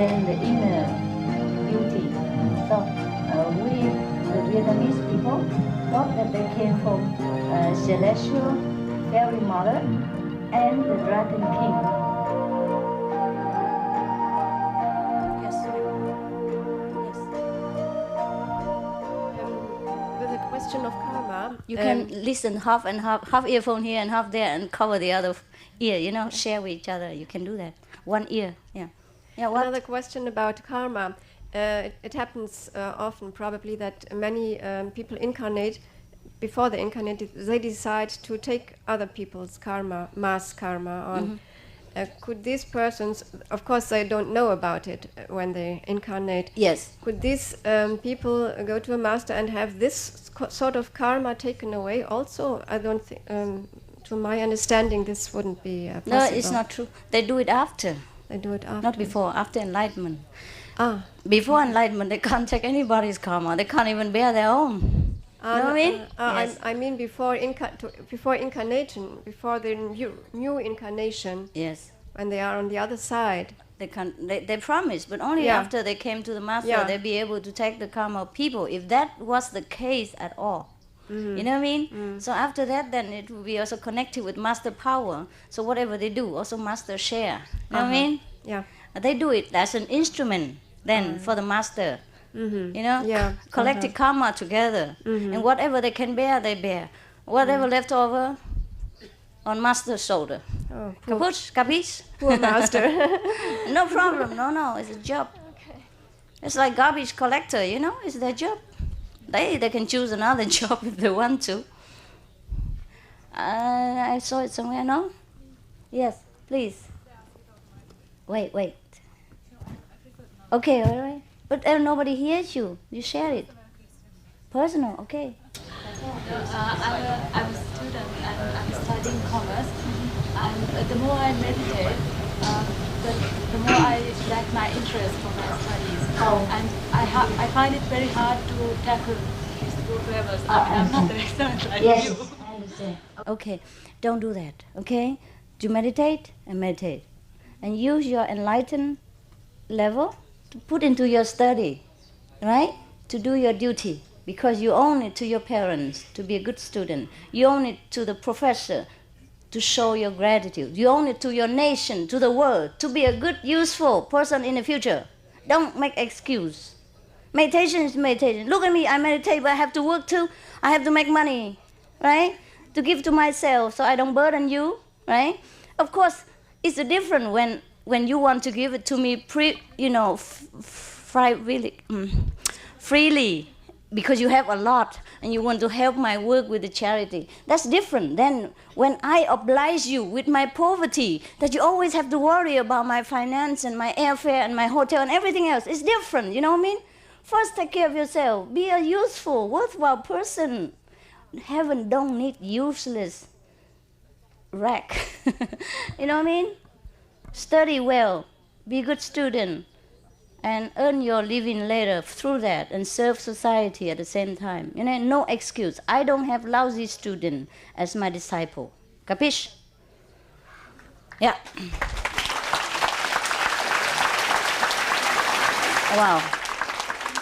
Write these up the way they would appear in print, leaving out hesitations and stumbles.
explain the inner beauty. So we, the Vietnamese people, thought that they came from celestial fairy mother and the dragon king. Yes. Yes. With the question of karma, You can listen half and half earphone here and half there, and cover the other ear. Share with each other. You can do that. One ear. Yeah. Yeah. What? Another question about karma. It happens often, probably, that many people incarnate. Before they incarnate, they decide to take other people's karma, mass karma on. Could these persons, of course they don't know about it when they incarnate. Yes. Could these people go to a master and have this sort of karma taken away also? I don't think, to my understanding, this wouldn't be possible. No, it's not true. They do it after. They do it after. Not before. After enlightenment. Ah. Before enlightenment, they can't take anybody's karma. They can't even bear their own. You know what I mean? Yes. I mean before incarnation, before the new incarnation. Yes. When they are on the other side. They promise, but only after they came to the master, they'll be able to take the karma of people. If that was the case at all. You know what I mean? So after that, then it will be also connected with master power. So whatever they do, also master share. You know what I mean? Yeah. They do it as an instrument then for the master. Collective karma together, and whatever they can bear, they bear. Whatever left over, on master's shoulder. Oh, Capiche? Poor master. No problem. No, it's a job. Okay. It's like garbage collector. It's their job. They can choose another job if they want to. I saw it somewhere. No? Yes, please. Wait. Okay, all right. But nobody hears you. You share it. Personal, okay. I'm a student and I'm studying commerce. And the more I meditate, the more I lack my interest for my studies. And I find it very hard to tackle these two levels. I'm not the excellent like you. I understand. Okay, don't do that, okay? Do meditate and meditate. And use your enlightened level to put into your study, right? To do your duty, because you own it to your parents to be a good student. You own it to the professor to show your gratitude. You own it to your nation, to the world, to be a good, useful person in the future. Don't make excuse. Meditation is meditation. Look at me, I meditate, but I have to work too. I have to make money, right? To give to myself so I don't burden you, right? Of course, it's different when you want to give it to me freely, because you have a lot and you want to help my work with the charity. That's different than when I oblige you with my poverty, that you always have to worry about my finance and my airfare and my hotel and everything else. It's different, you know what I mean? First, take care of yourself. Be a useful, worthwhile person. Heaven don't need useless wreck. You know what I mean? Study well, be a good student, and earn your living later through that, and serve society at the same time. No excuse. I don't have lousy student as my disciple. Capiche? Yeah. Wow.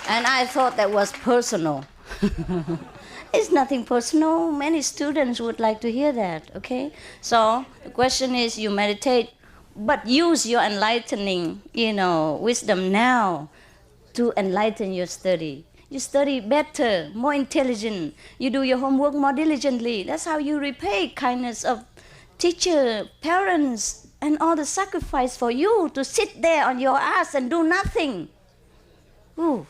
And I thought that was personal. It's nothing personal. Many students would like to hear that, okay? So the question is, you meditate, but use your enlightening, wisdom now to enlighten your study. You study better, more intelligent. You do your homework more diligently. That's how you repay kindness of teacher, parents, and all the sacrifice for you to sit there on your ass and do nothing. Ooh,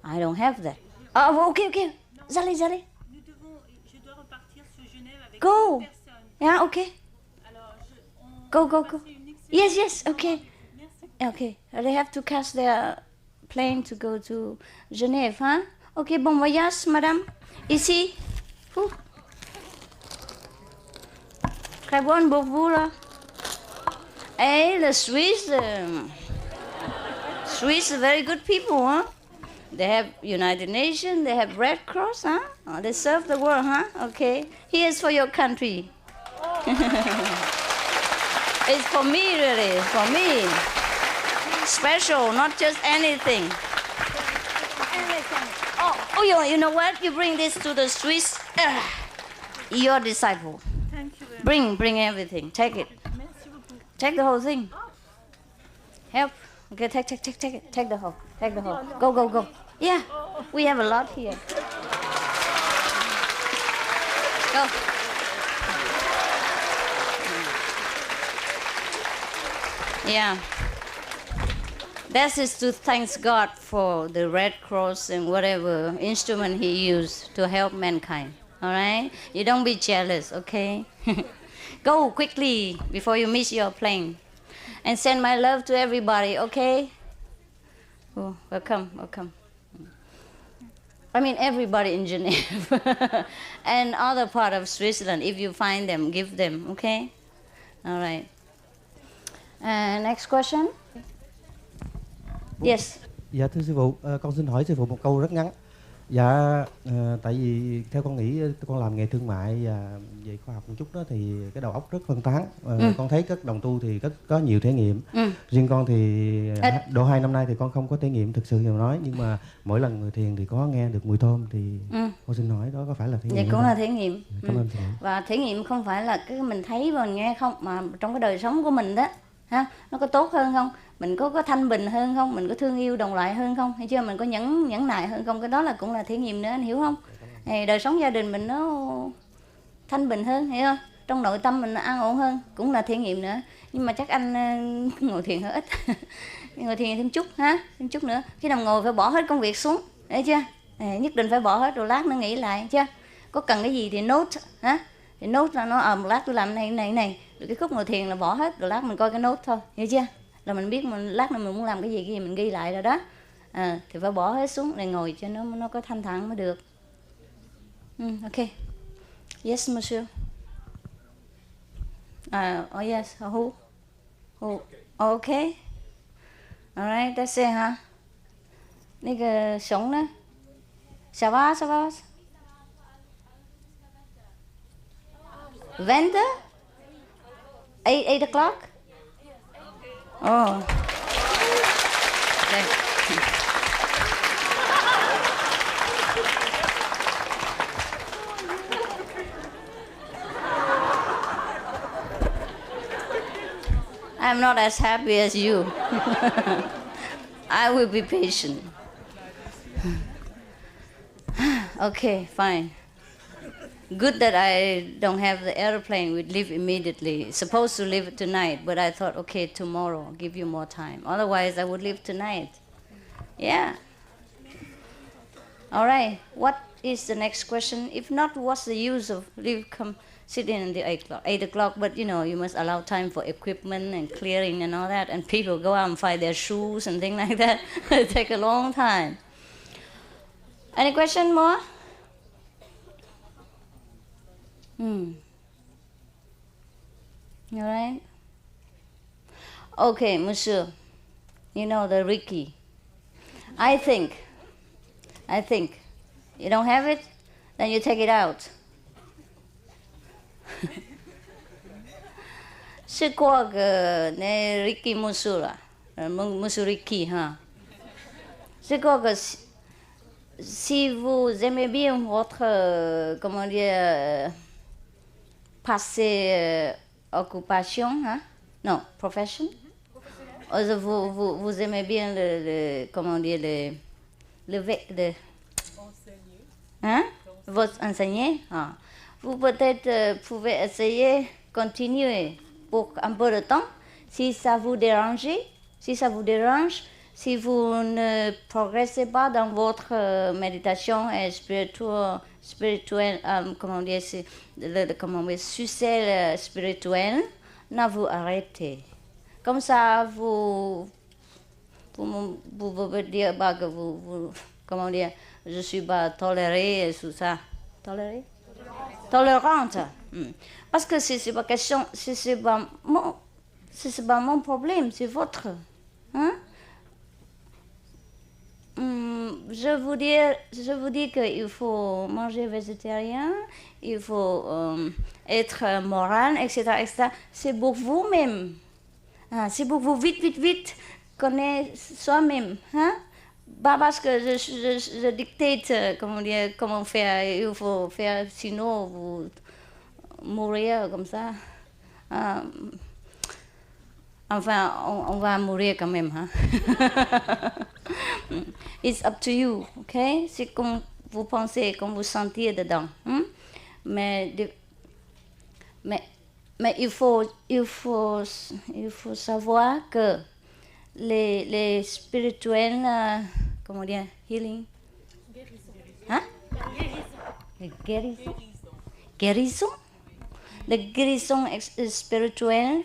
I don't have that. Oh, okay. Allez. Je dois repartir sur Genève avec Go. une personne. Yeah, okay. Alors, Go. Yes, okay. Okay, they have to catch their plane to go to Genève, huh? Okay, bon voyage, madame. Ici. Très bon pour vous, là. Hey, the Swiss, very good people, huh? They have United Nations, they have Red Cross, huh? Oh, they serve the world, huh? Okay. Here's for your country. It's for me, really. It's for me. Special, not just anything. You know what? You bring this to the Swiss. Your disciple. Thank you very much. Bring everything. Take it. Merci beaucoup. Take the whole thing. Help. Okay, take it. Take the whole. Take the whole. Go. Yeah, we have a lot here. Go. Yeah. That is to thank God for the Red Cross and whatever instrument He used to help mankind. All right? You don't be jealous, okay? Go quickly before you miss your plane. And send my love to everybody, okay? Oh, welcome. I mean, everybody in Geneva and other part of Switzerland. If you find them, give them, okay? All right. Next question. Yes. Dạ thưa sư phụ, con xin hỏi sư phụ một câu rất ngắn. Dạ, tại vì theo con nghĩ con làm nghề thương mại và về khoa học một chút đó thì cái đầu óc rất phân tán. Con thấy các đồng tu thì có nhiều thể nghiệm. Riêng con thì độ 2 năm nay thì con không có thể nghiệm thực sự nhiều nói, nhưng mà mỗi lần người thiền thì có nghe được mùi thơm thì con xin hỏi đó có phải là thể nghiệm? Vậy cũng là thể nghiệm. Cảm ơn sư phụ. Và thể nghiệm không phải là cái mình thấy và nghe không, mà trong cái đời sống của mình đó, ha, nó có tốt hơn không? Mình có thanh bình hơn không? Mình có thương yêu đồng loại hơn không? Hay chưa? Mình có nhẫn nại hơn không? Cái đó là cũng là thể nghiệm nữa, anh hiểu không? Đời sống gia đình mình nó thanh bình hơn, hiểu không? Trong nội tâm mình an ổn hơn, cũng là thể nghiệm nữa. Nhưng mà chắc anh ngồi thiền hơi ít. Ngồi thiền thêm chút ha, thêm chút nữa. Khi nào ngồi phải bỏ hết công việc xuống, hiểu chưa? Nhất định phải bỏ hết rồi lát nó nghĩ lại, chưa? Có cần cái gì thì note, ha? Thì note ra nó một lát tôi làm này. Rồi cái khúc ngồi thiền là bỏ hết, rồi lát mình coi cái note thôi, hiểu chưa? Là mình biết mình lát nữa mình muốn làm cái gì mình ghi lại rồi đó. Thì phải bỏ hết xuống để ngồi cho nó có thanh thản mới được. Okay. Yes, monsieur. Oh yes. Who? Okay. Alright, that's it, ha. 那个熊呢？ça va? 20? 8 o'clock? Oh. Okay. I'm not as happy as you. I will be patient. Okay, fine. Good that I don't have the airplane. We'd leave immediately. Supposed to leave tonight, but I thought, okay, tomorrow, I'll give you more time. Otherwise, I would leave tonight. Yeah. All right. What is the next question? If not, what's the use of sitting in the 8 o'clock? But, you must allow time for equipment and clearing and all that. And people go out and find their shoes and things like that. It take a long time. Any question more? All right. Okay, monsieur. You know the Ricky. I think. You don't have it? Then you take it out. C'est quoi que Ricky monsieur là? Monsieur Ricky, hein? C'est quoi que si vous aimez bien votre, passé occupation, hein? Non, profession. Vous aimez bien le hein? Votre enseigner. Vous peut-être pouvez essayer continuer pour un peu de temps, si ça vous dérange, si vous ne progressez pas dans votre méditation et spirituelle, succès spirituel, ne vous arrêtez. Comme ça, vous pouvez dire que vous je suis pas tolérée et tout ça. Tolérante. Parce que c'est pas question, c'est pas mon problème, c'est votre. Hein? Je vous dis qu'il faut manger végétarien, il faut être moral, etc. C'est pour vous-même. C'est pour vous vite. connais soi-même, hein? Pas parce que je dictate comment faire, il faut faire, sinon vous mourir comme ça. Enfin, on va mourir quand même, hein? It's up to you, ok? C'est comme vous pensez, comme vous sentez dedans. Hein? Mais il faut savoir que les spirituels, comment dire, healing, hein? Guérison. La guérison spirituelle,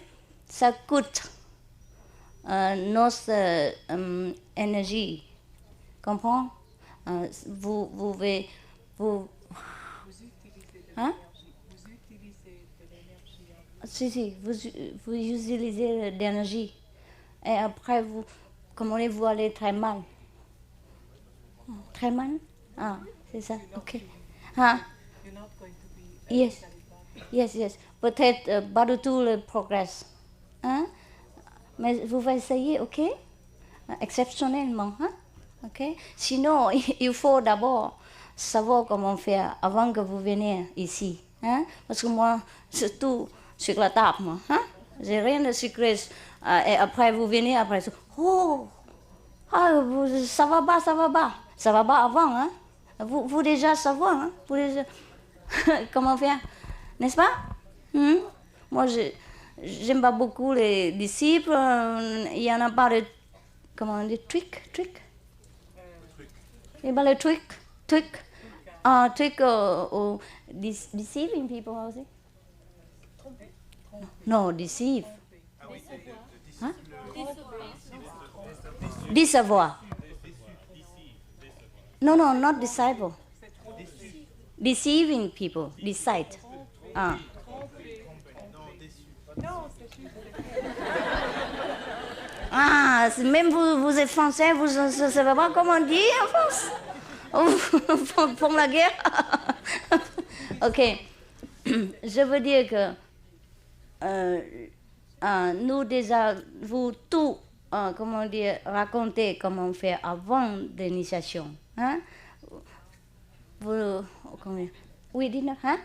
ça coûte notre énergie. Comprends? Vous hein? Si, vous utilisez l'énergie. Et après, vous allez très mal. Très mal? Ah, c'est ça, ok. Ah. Yes. Peut-être pas du tout le progrès. Hein? Mais vous allez essayer, ok? Exceptionnellement, hein? Ok? Sinon, il faut d'abord savoir comment faire avant que vous veniez ici. Hein? Parce que moi, c'est tout sur la table, moi. Hein? J'ai rien de secret. Et après, vous venez, après, ça va pas. Ça va pas avant, hein? Vous déjà savoir, hein? Vous déjà... comment faire, n'est-ce pas? Moi, j'aime pas beaucoup les disciples. Il y en a pas de, comment on dit, trick. Il y a pas de trick. Trick or deceiving people, how is it? No, deceive. Hein? Décevoir. No, not disciple. Deceiving people, decide. Même vous êtes français, vous ne savez pas comment dire en France. Pour la guerre. Ok. Je veux dire que nous déjà, vous tout, comment dire, raconter comment faire avant l'initiation. Hein? We did not, huh?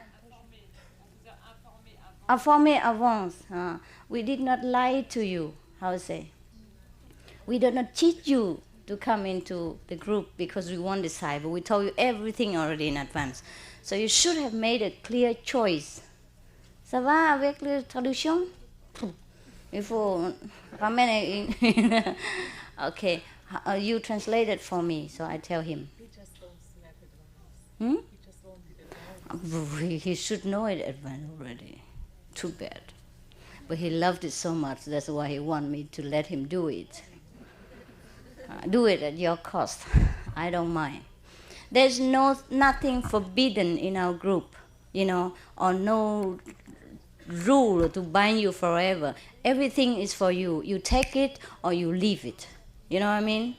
Informer avance. We did not lie to you. How to say? We did not cheat you to come into the group because we want disciple. We told you everything already in advance. So you should have made a clear choice. Ça va avec la traduction? Il faut ramener. Okay, you translated for me, so I tell him. He should know it advance already. Too bad. But he loved it so much, that's why he wanted me to let him do it. Do it at your cost. I don't mind. There's nothing forbidden in our group, or no rule to bind you forever. Everything is for you. You take it or you leave it. You know what I mean?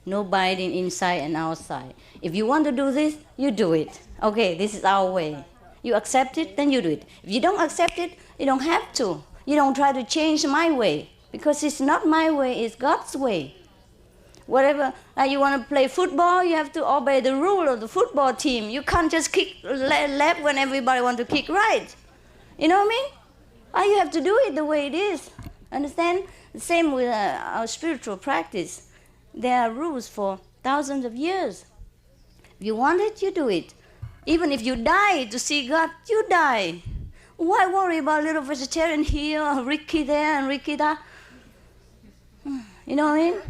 No binding inside and outside. If you want to do this, you do it. Okay, this is our way. You accept it, then you do it. If you don't accept it, you don't have to. You don't try to change my way, because it's not my way, it's God's way. Whatever, you want to play football, you have to obey the rule of the football team. You can't just kick left when everybody wants to kick right. You know what I mean? You have to do it the way it is. Understand? The same with our spiritual practice. There are rules for thousands of years. If you want it, you do it. Even if you die to see God, you die. Why worry about little vegetarian here, or Ricky there, and Ricky there? You know what I mean?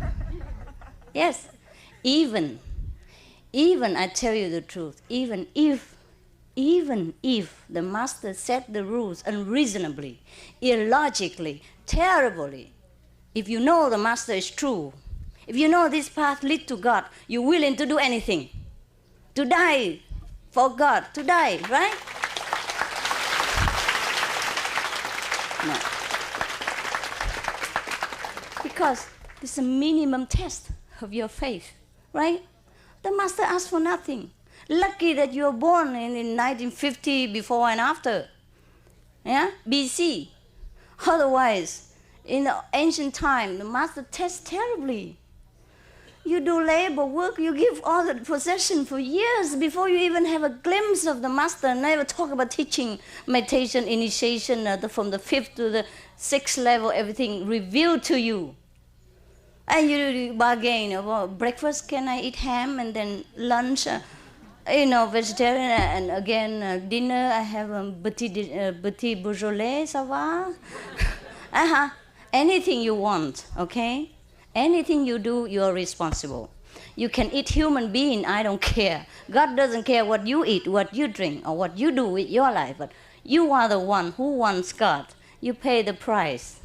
Yes. Even I tell you the truth, even if the master set the rules unreasonably, illogically, terribly, if you know the master is true, if you know this path leads to God, you're willing to do anything, to die for God, to die, right? No. Because it's a minimum test of your faith, right? The master asked for nothing. Lucky that you were born in 1950, before and after, yeah, BC. Otherwise, In the ancient time, the master tests terribly. You do labor work, you give all the possession for years before you even have a glimpse of the master. Never talk about teaching, meditation, initiation, from the 5th to the 6th level, everything revealed to you. And you bargain about breakfast, can I eat ham? And then lunch, vegetarian, and again dinner, I have petit Beaujolais, ça va? Anything you want, okay? Anything you do, you are responsible. You can eat human being, I don't care. God doesn't care what you eat, what you drink, or what you do with your life, but you are the one who wants God. You pay the price,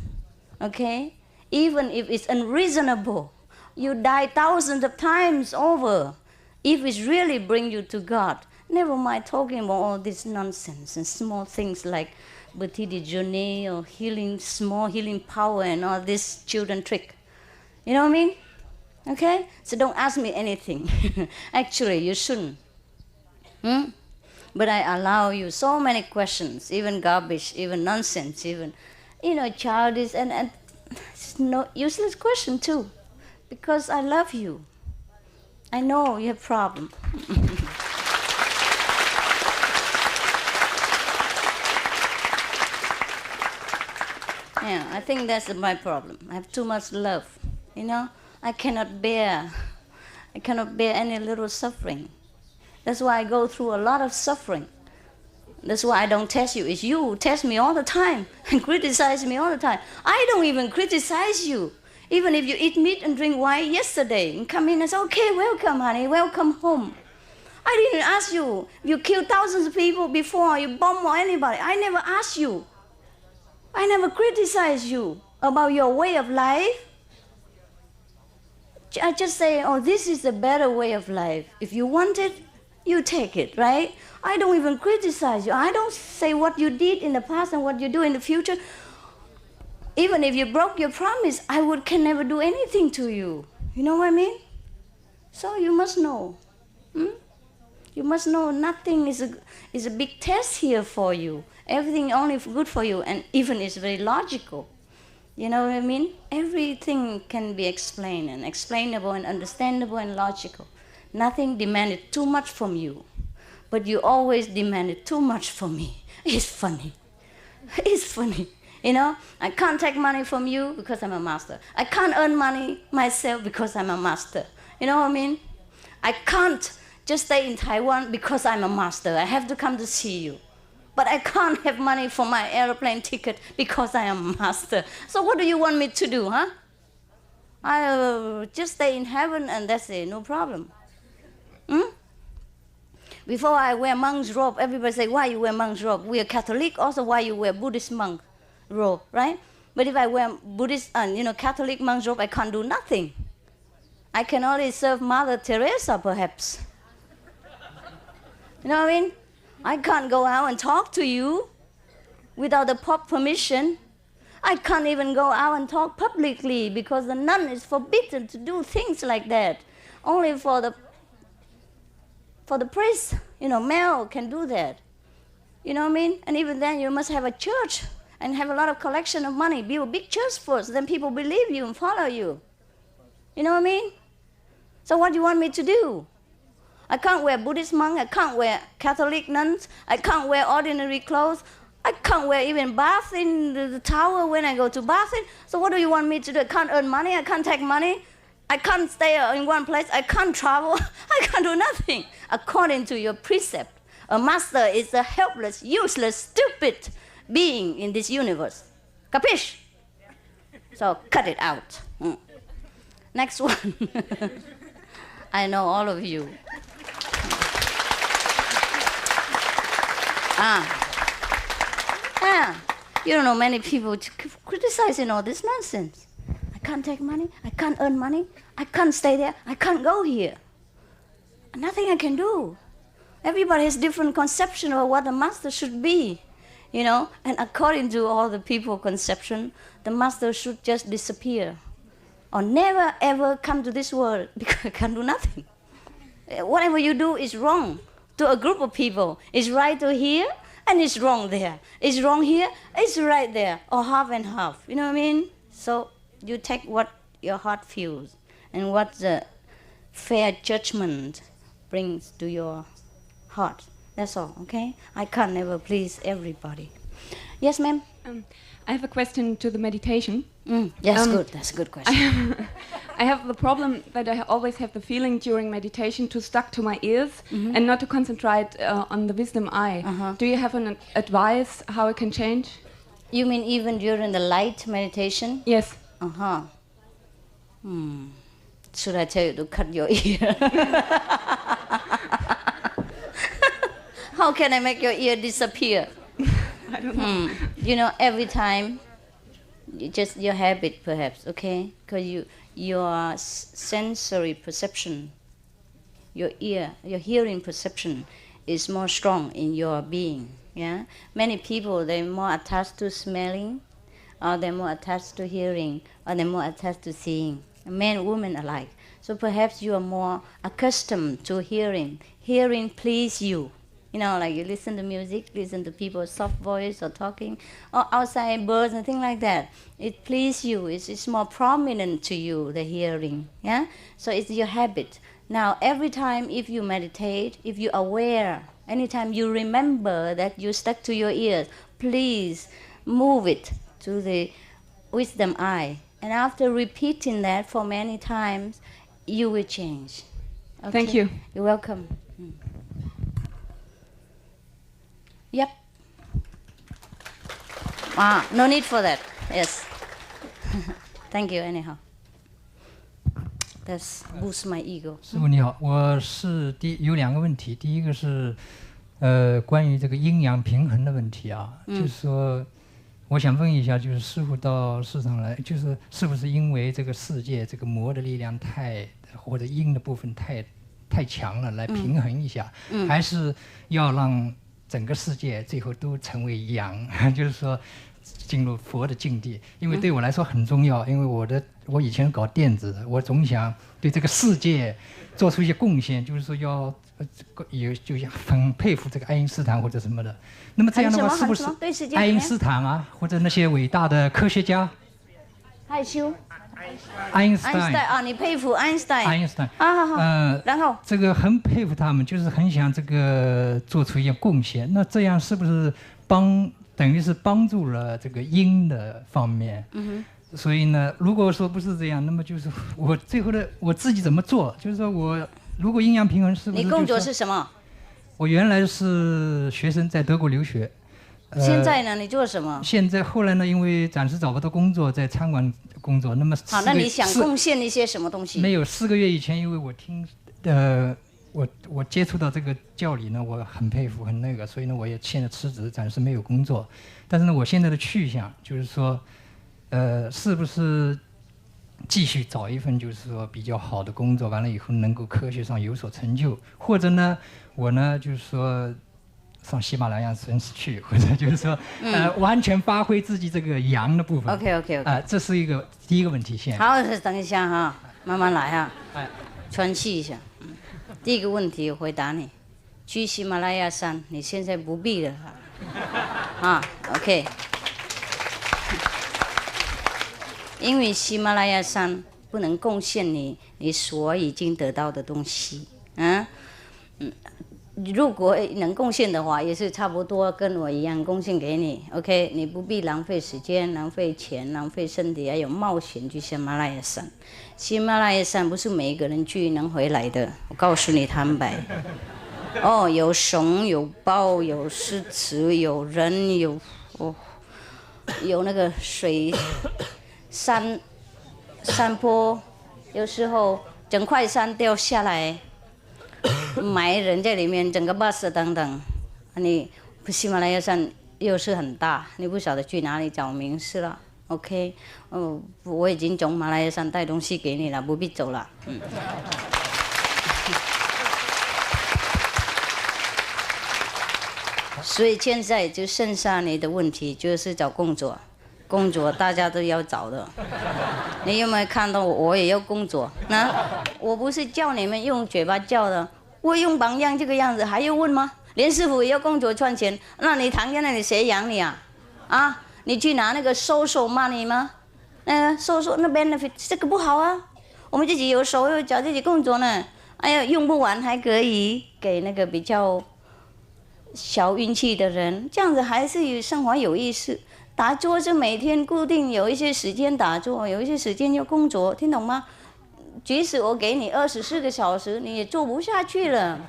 okay? Even if it's unreasonable, you die thousands of times over. If it really brings you to God, never mind talking about all this nonsense and small things like petit déjeuner or healing, small healing power and all this children trick. You know what I mean? Okay? So don't ask me anything. Actually, you shouldn't. But I allow you so many questions, even garbage, even nonsense, even, childish and it's no useless question too. Because I love you. I know you have problem. Yeah, I think that's my problem. I have too much love. I cannot bear any little suffering. That's why I go through a lot of suffering. That's why I don't test you. It's you who test me all the time and criticize me all the time. I don't even criticize you. Even if you eat meat and drink wine yesterday and come in and say, okay, welcome, honey, welcome home. I didn't ask you. You killed thousands of people before, you bomb or anybody. I never asked you. I never criticized you about your way of life. I just say, oh, this is a better way of life. If you want it, you take it, right? I don't even criticize you. I don't say what you did in the past and what you do in the future. Even if you broke your promise, I can never do anything to you. You know what I mean? So you must know. You must know nothing is a big test here for you. Everything only good for you, and even is very logical. You know what I mean? Everything can be explained and explainable and understandable and logical. Nothing demanded too much from you. But you always demanded too much from me. It's funny. It's funny. I can't take money from you because I'm a master. I can't earn money myself because I'm a master. You know what I mean? I can't just stay in Taiwan because I'm a master. I have to come to see you. But I can't have money for my airplane ticket because I am a master. So what do you want me to do, huh? I just stay in heaven and that's it, no problem. Before I wear monk's robe, everybody say, why you wear monk's robe? We are Catholic, also why you wear Buddhist monk robe, right? But if I wear Buddhist and Catholic monk's robe, I can't do nothing. I can only serve Mother Teresa, perhaps. You know what I mean? I can't go out and talk to you without the Pope's permission. I can't even go out and talk publicly because the nun is forbidden to do things like that. Only for the priest, male can do that. You know what I mean? And even then, you must have a church and have a lot of collection of money. Build a big church first, then people believe you and follow you. You know what I mean? So what do you want me to do? I can't wear Buddhist monk, I can't wear Catholic nuns, I can't wear ordinary clothes, I can't wear even bath in the tower when I go to bathing. So what do you want me to do? I can't earn money, I can't take money, I can't stay in one place, I can't travel, I can't do nothing. According to your precept, a master is a helpless, useless, stupid being in this universe. Capish? So cut it out. Next one. I know all of you. You don't know many people criticizing all this nonsense. I can't take money, I can't earn money, I can't stay there, I can't go here. Nothing I can do. Everybody has different conception of what a master should be, and according to all the people's conception, the master should just disappear or never ever come to this world because I can't do nothing. Whatever you do is wrong to a group of people. It's right to here and it's wrong there. It's wrong here, it's right there, or half and half. You know what I mean? So you take what your heart feels and what the fair judgment brings to your heart. That's all, okay? I can't never please everybody. Yes, ma'am? I have a question to the meditation. Yes, good. That's a good question. I have the problem that I always have the feeling during meditation to stuck to my ears and not to concentrate on the wisdom eye. Do you have an advice how I can change? You mean even during the light meditation? Yes. Should I tell you to cut your ear? How can I make your ear disappear? I don't know. You know, every time, just your habit perhaps, okay? Because your sensory perception, your hearing perception is more strong in your being, yeah? Many people, they're more attached to smelling, or they're more attached to hearing, or they're more attached to seeing, men, women alike. So perhaps you are more accustomed to hearing. Hearing please you. You know, like you listen to music, listen to people's soft voice or talking, or outside birds and things like that. It pleases you. It's more prominent to you, the hearing. Yeah. So it's your habit. Now, every time if you meditate, if you're aware, anytime you remember that you stuck to your ears, please move it to the wisdom eye. And after repeating that for many times, you will change. Okay? Thank you. You're welcome. Yep. No need for that. Yes. Thank you anyhow. That's boost my ego. 师父你好，我是有2个问题，第一个是关于这个阴阳平衡的问题啊，就是说我想问一下，就是师父到世上来，就是是不是因为这个世界这个魔的力量或者阴的部分太强了，来平衡一下，还是要让整个世界最后都成为阳，就是说进入佛的境地，因为对我来说很重要。因为我以前搞电子，我总想对这个世界做出一些贡献，就是说就很佩服这个爱因斯坦或者什么的。那么这样的话，是不是爱因斯坦啊，或者那些伟大的科学家？害羞。爱因斯坦啊，你佩服爱因斯坦？爱因斯坦然后这个很佩服他们，就是很想这个做出一些贡献。那这样是不是等于是帮助了这个阴的方面？所以呢，如果说不是这样，那么就是我最后的我自己怎么做？就是说我如果阴阳平衡，是不是？你工作是什么？我原来是学生，在德国留学。现在呢？你做什么？现在后来呢？因为暂时找不到工作，在餐馆工作。那么好，那你想贡献一些什么东西？没有，4个月以前，因为我我接触到这个教理呢，我很佩服，很那个，所以呢，我也现在辞职，暂时没有工作。但是呢，我现在的去向就是说，是不是继续找一份就是说比较好的工作，完了以后能够科学上有所成就，或者呢，我呢就是说上喜马拉雅山去，或者就是说完全发挥自己这个阳的部分。OK。这是第一个问题线。好，等一下哈，慢慢来哈，喘气一下。第一个问题我回答你，去喜马拉雅山，你现在不必了OK。因为喜马拉雅山不能贡献你所已经得到的东西，如果能贡献的话，也是差不多跟我一样贡献给你 ，OK？ 你不必浪费时间、浪费钱、浪费身体，还有冒险去喜马拉雅山。喜马拉雅山不是每一个人去能回来的，我告诉你坦白。有熊、有豹、有狮子、有人、有那个水山坡，有时候整块山掉下来。埋人在里面，整个 bus 等等，你喜马拉雅山又是很大，你不晓得去哪里找名师了。OK， 我已经从马来西亚带东西给你了，不必走了。所以现在就剩下你的问题，就是找工作。工作大家都要找的，你有没有看到我也要工作？我不是叫你们用嘴巴叫的，我用榜样这个样子还要问吗？连师傅也要工作赚钱，那你躺在那里谁养你啊？你去拿那个social money吗？说那 benefit 这个不好啊，我们自己有手有脚自己工作呢，哎呀用不完还可以给那个比较小运气的人，这样子还是生活有意思。打坐是每天固定有一些时间打坐，有一些时间要工作，听懂吗？即使我给你24个小时，你也做不下去了。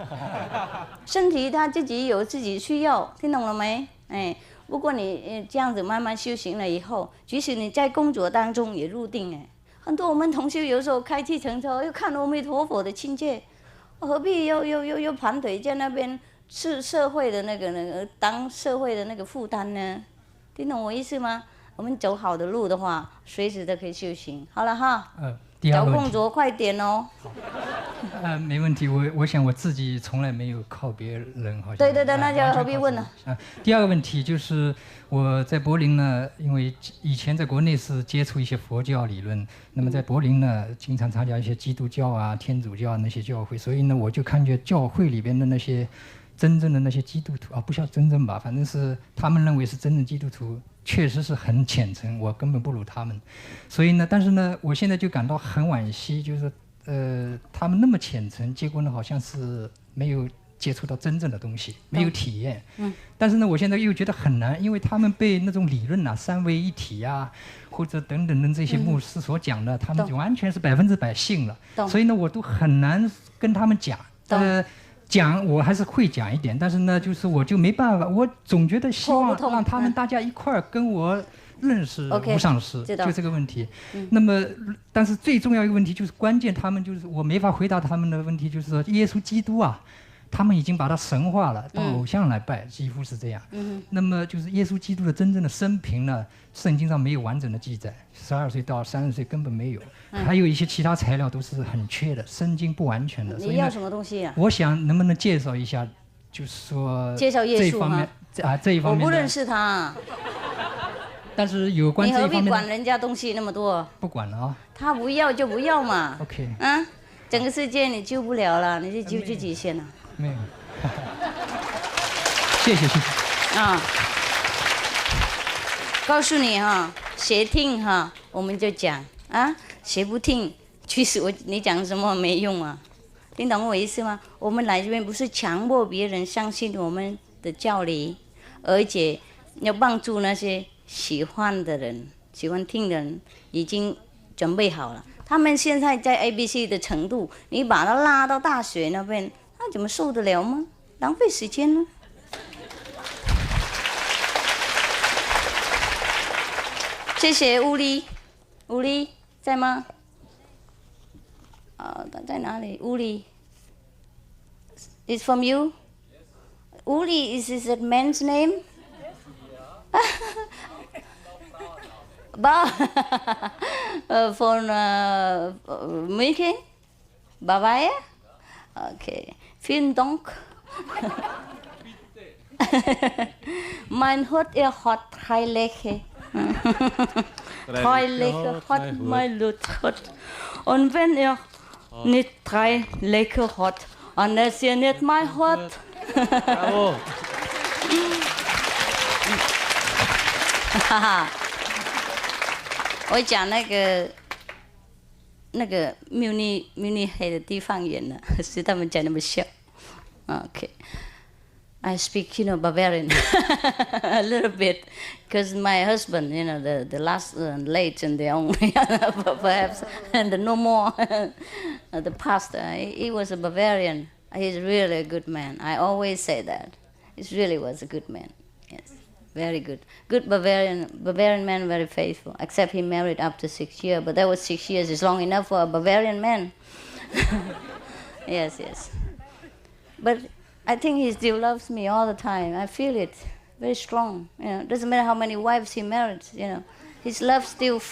身体它自己有自己需要，听懂了没？哎，如果你这样子慢慢修行了以后，即使你在工作当中也入定哎。很多我们同修有时候开计程车又看阿弥陀佛的亲切，何必又盘腿在那边是社会的那个当社会的那个负担呢？听懂我意思吗？我们走好的路的话，随时都可以修行。好了哈。找工作快点哦。没问题，我想我自己从来没有靠别人，好像。对，那就何必问呢？第二个问题就是我在柏林呢，因为以前在国内是接触一些佛教理论，那么在柏林呢，经常参加一些基督教啊、天主教那些教会，所以呢，我就看见教会里边的那些真正的那些基督徒啊，不叫真正吧，反正是他们认为是真正基督徒。确实是很虔诚，我根本不如他们，所以呢，但是呢，我现在就感到很惋惜，就是他们那么虔诚，结果呢，好像是没有接触到真正的东西，没有体验。但是呢，我现在又觉得很难，因为他们被那种理论啊、三位一体啊，或者等等的这些牧师所讲的，他们就完全是100%信了。所以呢，我都很难跟他们讲。讲我还是会讲一点，但是呢，就是我就没办法，我总觉得希望让他们大家一块儿跟我认识无上师，就这个问题。那么，但是最重要一个问题就是关键，他们就是我没法回答他们的问题，就是说耶稣基督啊，他们已经把他神化了，当偶像来拜，几乎是这样。那么就是耶稣基督的真正的生平呢，圣经上没有完整的记载，12岁到30岁根本没有。还有一些其他材料都是很缺的，圣经不完全的。你要什么东西啊？我想能不能介绍一下，就是说介绍耶稣吗？这一方面我不认识他。但是有关这一方面，你何必管人家东西那么多？不管了啊。他不要就不要嘛。OK。整个世界你救不了了，你就救自己先了。没有。谢谢。告诉你哈，谁听哈，我们就讲啊。谁不听，其实你讲什么没用啊，听懂我意思吗？我们来这边不是强迫别人相信我们的教理，而且要帮助那些喜欢的人、喜欢听的人，已经准备好了。他们现在在 ABC 的程度，你把他拉到大学那边，他怎么受得了吗？浪费时间呢。谢谢乌力，乌力。在吗？在哪里？乌里 is from you? Uli is that man's name? Von München? Bavaria? Okay. Vielen Dank. Mein Hut hat 3 Leche. 3 Leche hat mein Hut. Und wenn nicht 3 Leche hat, dann ist nicht mein Hut. Bravo. 我讲那个慕尼黑的地方言呢，是他们讲那么笑。Okay. I speak, Bavarian a little bit, because my husband, the last late and the only, perhaps, and the no more, the pastor, he was a Bavarian. He's really a good man. I always say that. He really was a good man. Yes, very good. Good Bavarian man, very faithful. Except he married after 6 years, but that was 6 years is long enough for a Bavarian man. Yes. But I think he still loves me all the time. I feel it very strong. Doesn't matter how many wives he married. His love still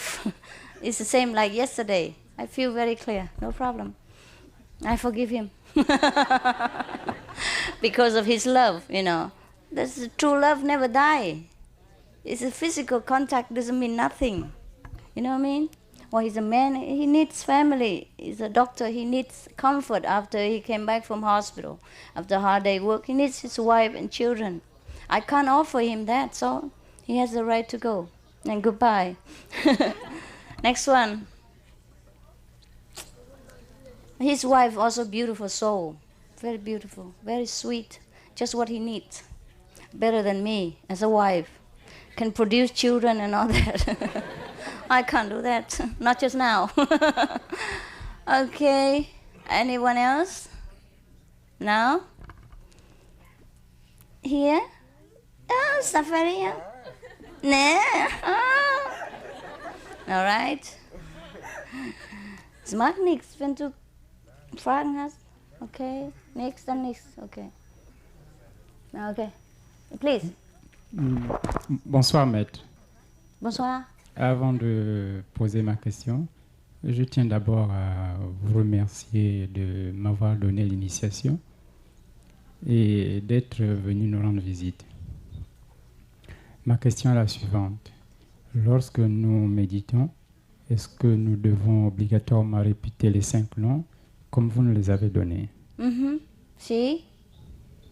is the same like yesterday. I feel very clear. No problem. I forgive him because of his love. That's true love never die. It's a physical contact doesn't mean nothing. You know what I mean? Well, he's a man, he needs family. He's a doctor, he needs comfort after he came back from hospital. After a hard day work, he needs his wife and children. I can't offer him that, so he has the right to go. And goodbye. Next one. His wife also beautiful soul. Very beautiful, very sweet. Just what he needs. Better than me as a wife. Can produce children and all that. I can't do that. Not just now. Okay. Anyone else? No? Here? Oh, Safari. Nah. Oh. All right. Es macht nichts, wenn du Fragen hast. Okay. Next and next. Okay. Okay. Please. Bonsoir, maître. Bonsoir. Avant de poser ma question, je tiens d'abord à vous remercier de m'avoir donné l'initiation et d'être venu nous rendre visite. Ma question est la suivante. Lorsque nous méditons, est-ce que nous devons obligatoirement répéter les 5 noms comme vous nous les avez donnés? Si.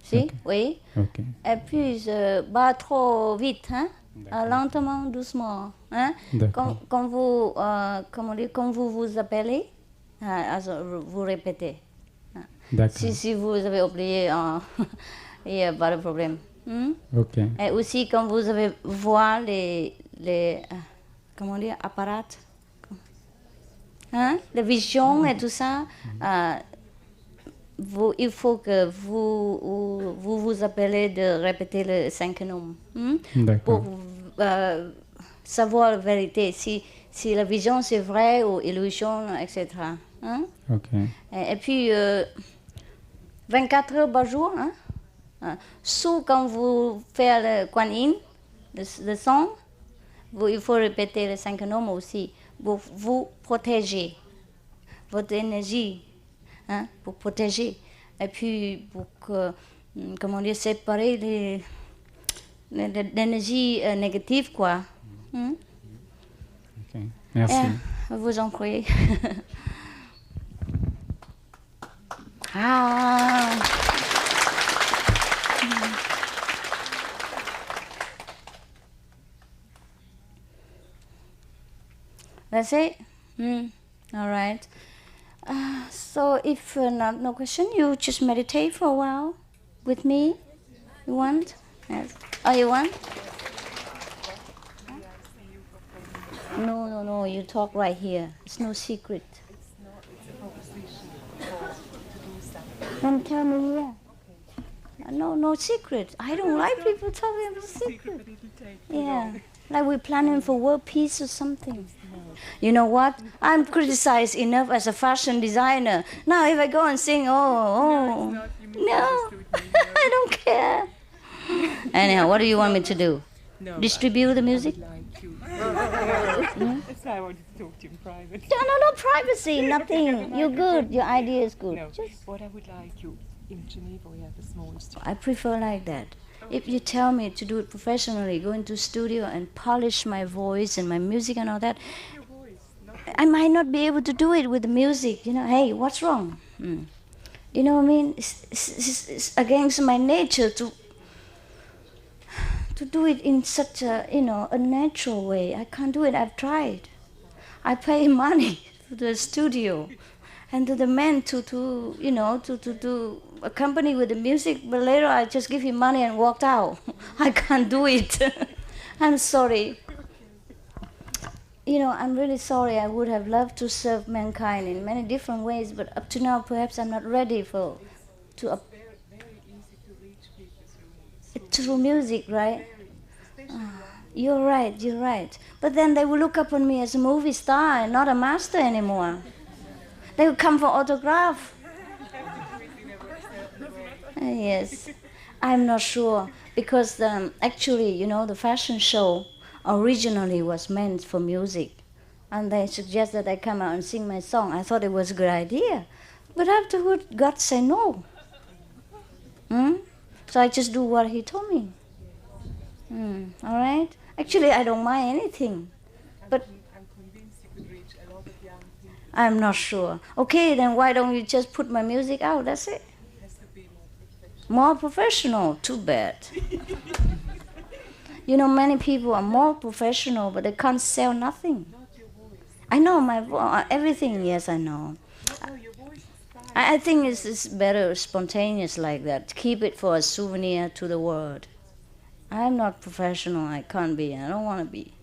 Si, Ok. oui. Ok. Et puis, pas trop vite, hein? Lentement, doucement. Hein? D'accord. Quand vous, comment dire, quand vous appelez, also, vous répétez. D'accord. Si vous avez oublié, il n'y a pas de problème. Ok. Et aussi, quand vous avez voir les comment dire, appareils, hein? Les visions et tout ça, il faut que vous appelez de répéter les 5 noms. D'accord. Pour savoir la vérité, si la vision c'est vrai ou illusion, etc. Hein? Ok. Et puis, 24 heures par jour, hein? Sous quand vous faites le Kuan Yin, le son, il faut répéter les 5 noms aussi pour vous protéger votre énergie, hein, pour protéger. Et puis, pour que, comment dire, séparer l'énergie négative, quoi. Ok. Merci. Vous en croyez. Ah. That's it? All right. So if no question, you just meditate for a while with me. You want? Yes. Oh, you want? No, you talk right here. It's no secret. Then tell me here. No secret. I don't like people talking about secret. Yeah, like we're planning for world peace or something. You know what? I'm criticized enough as a fashion designer. Now if I go and sing, no, I don't care. Anyhow, what do you want me to do? Distribute the music? That's why I wanted to talk to you in private. No privacy, nothing. You're good. Your idea is good. No, Just, what I would like you in Geneva, we have a small studio. I prefer like that. If you tell me to do it professionally, go into studio and polish my voice and my music and all that, I might not be able to do it with the music. You know, hey, what's wrong? You know what I mean? It's against my nature to do it in such a, a natural way. I can't do it. I've tried. I pay money to the studio and to the man to accompany with the music, but later I just give him money and walked out. I can't do it. I'm sorry. I'm really sorry. I would have loved to serve mankind in many different ways, but up to now, perhaps I'm not ready to through music, right? You're right. But then they will look upon me as a movie star and not a master anymore. They will come for autograph. Yes, I'm not sure because actually, the fashion show originally was meant for music, and they suggest that I come out and sing my song. I thought it was a good idea, but afterward, God said no. So I just do what He told me. All right. Actually, I don't mind anything, but I'm convinced you could reach a lot of young people. I'm not sure. Okay, then why don't you just put my music out? That's it. It has to be more professional. More professional. Too bad. Many people are more professional, but they can't sell nothing. I know my everything. Yes, I know. No, your voice is fine. I think it's better spontaneous like that. Keep it for a souvenir to the world. I'm not professional. I can't be. I don't want to be.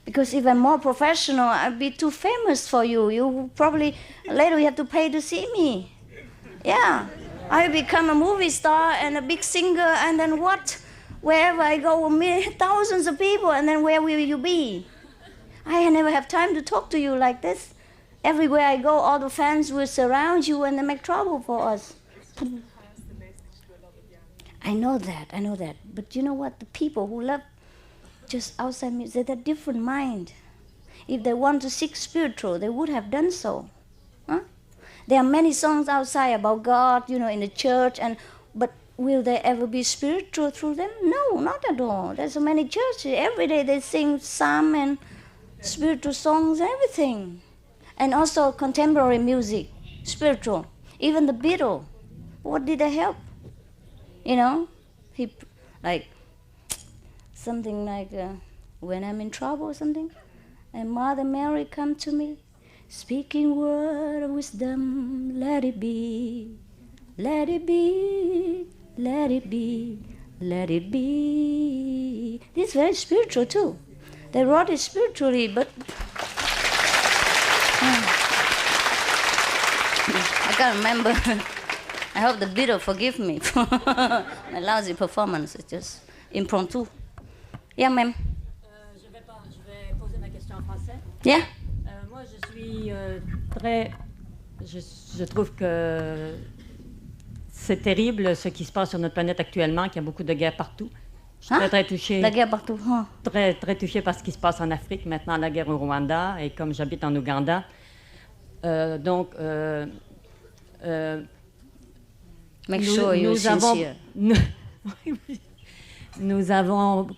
Because if I'm more professional, I'd be too famous for you. You probably later you have to pay to see me. Yeah, I become a movie star and a big singer, and then what? Wherever I go, thousands of people, and then where will you be? I never have time to talk to you like this. Everywhere I go, all the fans will surround you and they make trouble for us. Pass the message to a lot of young people. I know that. But you know what? The people who love just outside music, they're different mind. If they want to seek spiritual, they would have done so. Huh? There are many songs outside about God, in the church, but will they ever be spiritual through them? No, not at all. There's so many churches. Every day they sing psalm and spiritual songs, everything. And also contemporary music, spiritual. Even the Beatles, what did they help? Something like when I'm in trouble or something, and Mother Mary come to me, speaking word of wisdom, let it be, let it be, let it be, let it be. This is very spiritual too. They wrote it spiritually, but I can't remember. I hope the Beatles forgive me for my lousy performance. It's just impromptu. Yeah, ma'am. Je vais poser ma question en français. Yeah. Moi, je suis très... Je trouve que c'est terrible ce qui se passe sur notre planète actuellement, qu'il y a beaucoup de guerres partout. Je suis très touchée. La guerre partout. Très, très touchée par ce qui se passe en Afrique, maintenant la guerre au Rwanda, et comme j'habite en Ouganda. Make sure you're sincere. Nous avons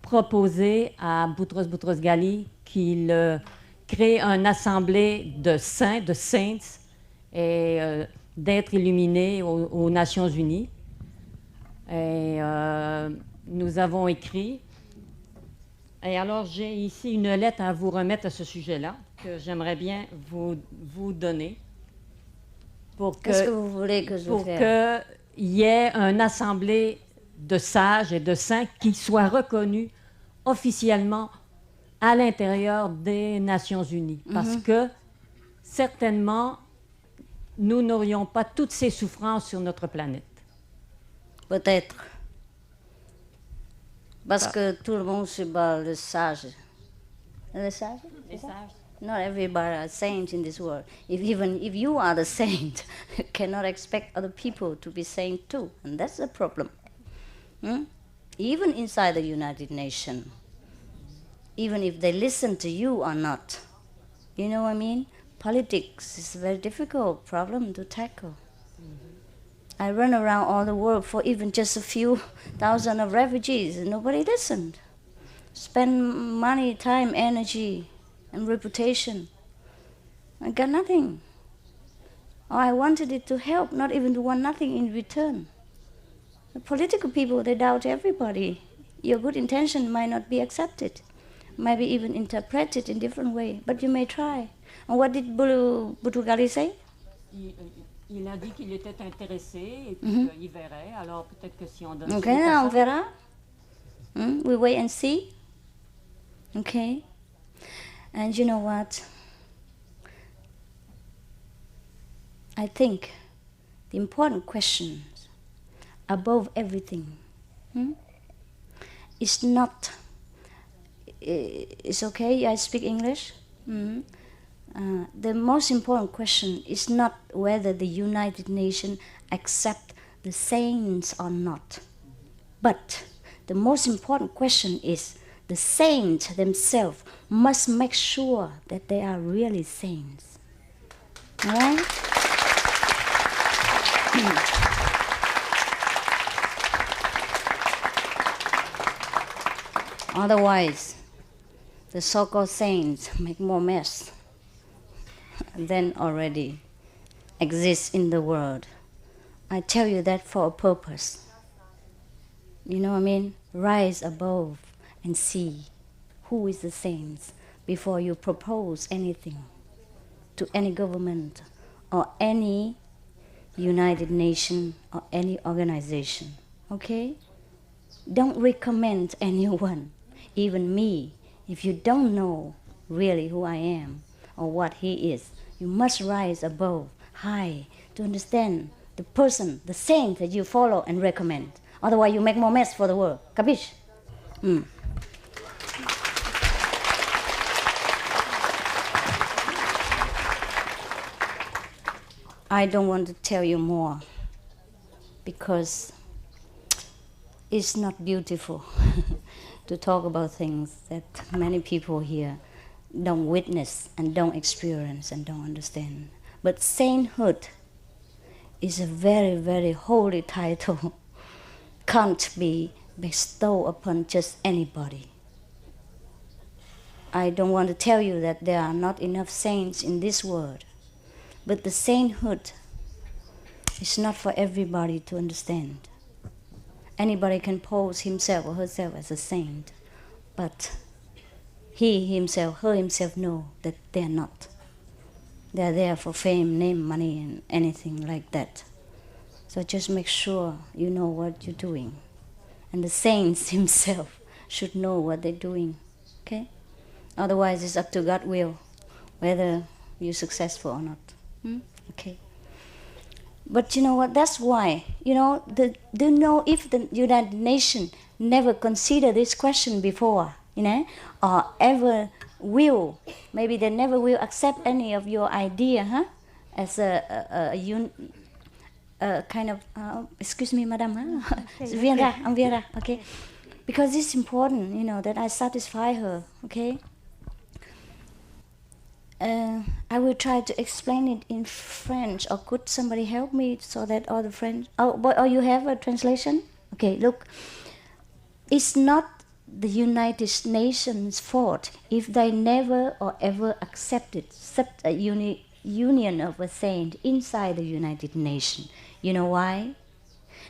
proposé à Boutros Boutros-Ghali qu'il crée une assemblée de saints, et d'être illuminés aux Nations Unies. Et nous avons écrit. Et alors, j'ai ici une lettre à vous remettre à ce sujet-là, que j'aimerais bien vous donner. Qu'est-ce que vous voulez que je fasse? Pour qu'il y ait une assemblée de sages et de saints qui soit reconnue officiellement à l'intérieur des Nations Unies. Parce que, certainement, nous n'aurions pas toutes ces souffrances sur notre planète. Peut-être. Parce que tout le monde se bat le sage. Le sage? Les sages. Not everybody are saints in this world. Even if you are the saint, you cannot expect other people to be saint too. And that's the problem. Even inside the United Nations, even if they listen to you or not. You know what I mean? Politics is a very difficult problem to tackle. I run around all the world for even just a few thousand of refugees, and nobody listened. Spend money, time, energy, and reputation. I got nothing. I wanted it to help, not even to want nothing in return. The political people, they doubt everybody. Your good intention might not be accepted, might be even interpreted in different way, but you may try. And what did Boutros-Ghali say? Il a dit qu'il était intéressé et qu'il verrait. Alors peut-être que si on donne... Okay, on verra. We wait and see. Okay. And you know what? I think the important question above everything is not... It's okay, I speak English? The most important question is not whether the United Nations accept the saints or not. But the most important question is the saints themselves must make sure that they are really saints. All right? Otherwise, the so-called saints make more mess than already exists in the world. I tell you that for a purpose. You know what I mean? Rise above and see who is the saints before you propose anything to any government or any United Nations or any organization. Okay? Don't recommend anyone, even me, if you don't know really who I am or what he is. You must rise above, high, to understand the person, the saint that you follow and recommend. Otherwise, you make more mess for the world. Capiche? I don't want to tell you more because it's not beautiful to talk about things that many people here don't witness and don't experience and don't understand. But sainthood is a very, very holy title. Can't be bestowed upon just anybody. I don't want to tell you that there are not enough saints in this world, but the sainthood is not for everybody to understand. Anybody can pose himself or herself as a saint, but he himself, her himself know that they're not. They're there for fame, name, money, and anything like that. So just make sure you know what you're doing. And the saints himself should know what they're doing, okay? Otherwise, it's up to God's will, whether you're successful or not. Okay. But you know what? That's why, do you know if the United Nations never considered this question before, or ever will, maybe they never will accept any of your idea, as a kind of, excuse me, madam, Vera, okay? Because it's important, that I satisfy her, okay? I will try to explain it in French, or could somebody help me so that all the French... Oh, you have a translation? Okay, look. It's not the United Nations' fault if they never or ever accepted a union of a saint inside the United Nations. You know why?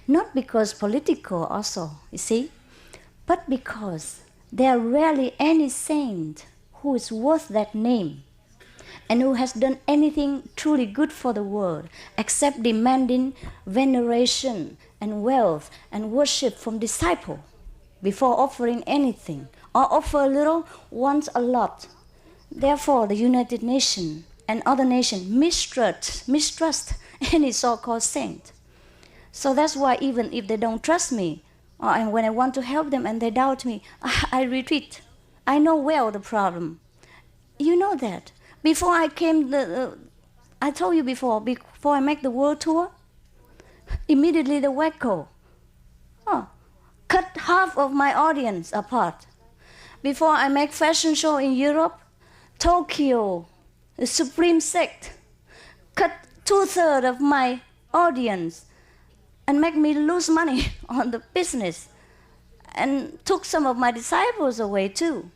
Not because political also, you see, but because there are rarely any saint who is worth that name and who has done anything truly good for the world, except demanding veneration and wealth and worship from disciples before offering anything, or offer a little, wants a lot. Therefore, the United Nations and other nations mistrust any so-called saint. So that's why even if they don't trust me, and when I want to help them and they doubt me, I retreat. I know well the problem. You know that. Before I came, I told you before I make the world tour, immediately the wacko cut half of my audience apart. Before I make fashion show in Europe, Tokyo, the Supreme sect, cut 2/3 of my audience and make me lose money on the business, and took some of my disciples away too.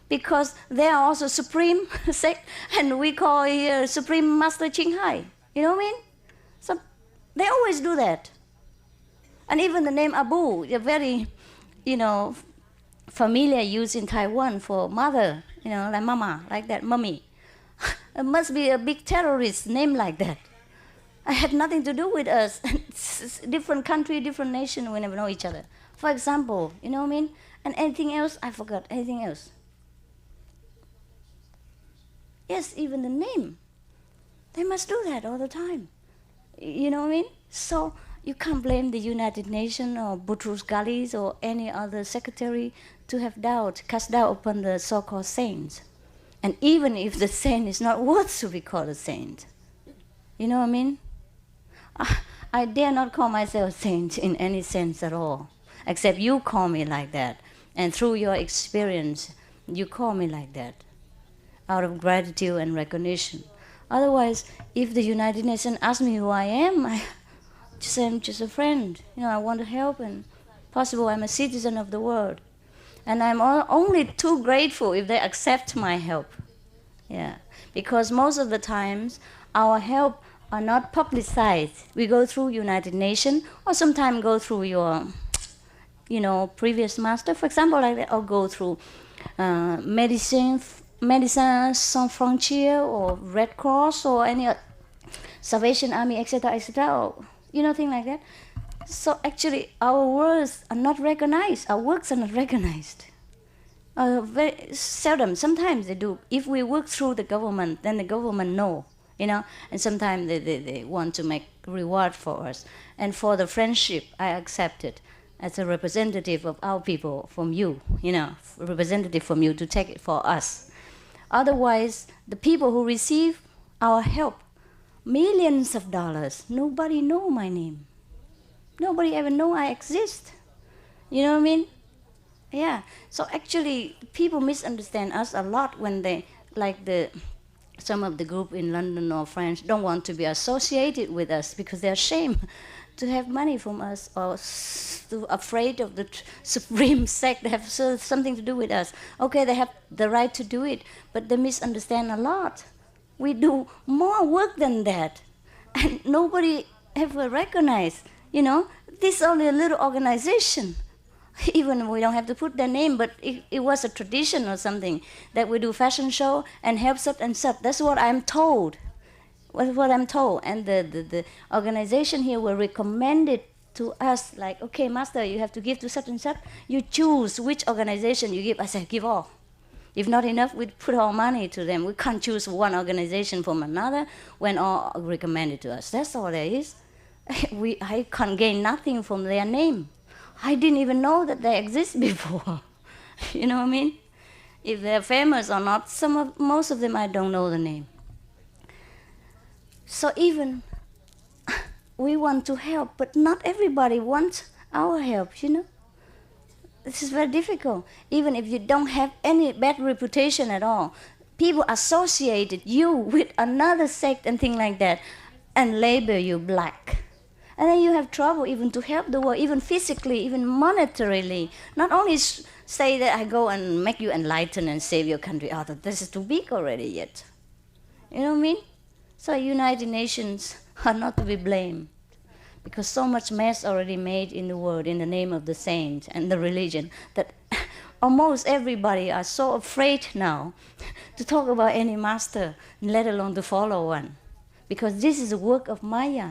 Because they are also Supreme sect, and we call here Supreme Master Ching Hai. You know what I mean? So they always do that. And even the name Abu, a very, familiar use in Taiwan for mother, like mama, like that, mummy. It must be a big terrorist name like that. It had nothing to do with us. Different country, different nation, we never know each other. For example, you know what I mean? And anything else, I forgot, anything else. Yes, even the name. They must do that all the time. You know what I mean? So you can't blame the United Nations or Boutros Ghali or any other secretary to have cast doubt upon the so-called saints. And even if the saint is not worth to be called a saint. You know what I mean? I dare not call myself saint in any sense at all, except you call me like that. And through your experience, you call me like that, out of gratitude and recognition. Otherwise, if the United Nations asks me who I am, I just say I'm just a friend. I want to help, and possible I'm a citizen of the world. And I'm only too grateful if they accept my help. Yeah, because most of the times our help are not publicized. We go through United Nations, or sometimes go through your, previous master, for example, like that, or go through Médecins Sans Frontières or Red Cross or any Salvation Army, etc., etc., or things like that. So actually, our words are not recognized. Our works are not recognized. Very seldom. Sometimes they do. If we work through the government, then the government know, and sometimes they want to make reward for us. And for the friendship, I accept it as a representative of our people from you, representative from you to take it for us. Otherwise, the people who receive our help, millions of dollars, nobody know my name. Nobody ever know I exist. You know what I mean? Yeah. So actually, people misunderstand us a lot when they, some of the group in London or France don't want to be associated with us because they're ashamed to have money from us or afraid of the supreme sect. They have something to do with us. Okay, they have the right to do it, but they misunderstand a lot. We do more work than that, and nobody ever recognized. This is only a little organization. Even we don't have to put their name, but it was a tradition or something that we do fashion show and help such and such. That's what I'm told. What I'm told. And the organization here will recommend it to us, like, okay, master, you have to give to such and such. You choose which organization you give. I say, give all. If not enough, we put our money to them. We can't choose one organization from another when all recommended to us. That's all there is. I can't gain nothing from their name. I didn't even know that they exist before. You know what I mean? If they're famous or not, most of them I don't know the name. So even we want to help, but not everybody wants our help, This is very difficult. Even if you don't have any bad reputation at all, people associated you with another sect and things like that and label you black. And then you have trouble even to help the world, even physically, even monetarily. Not only say that I go and make you enlighten and save your country. Oh, this is too big already yet. You know what I mean? So United Nations are not to be blamed because so much mess already made in the world in the name of the saints and the religion that almost everybody are so afraid now to talk about any master, let alone to follow one. Because this is a work of Maya.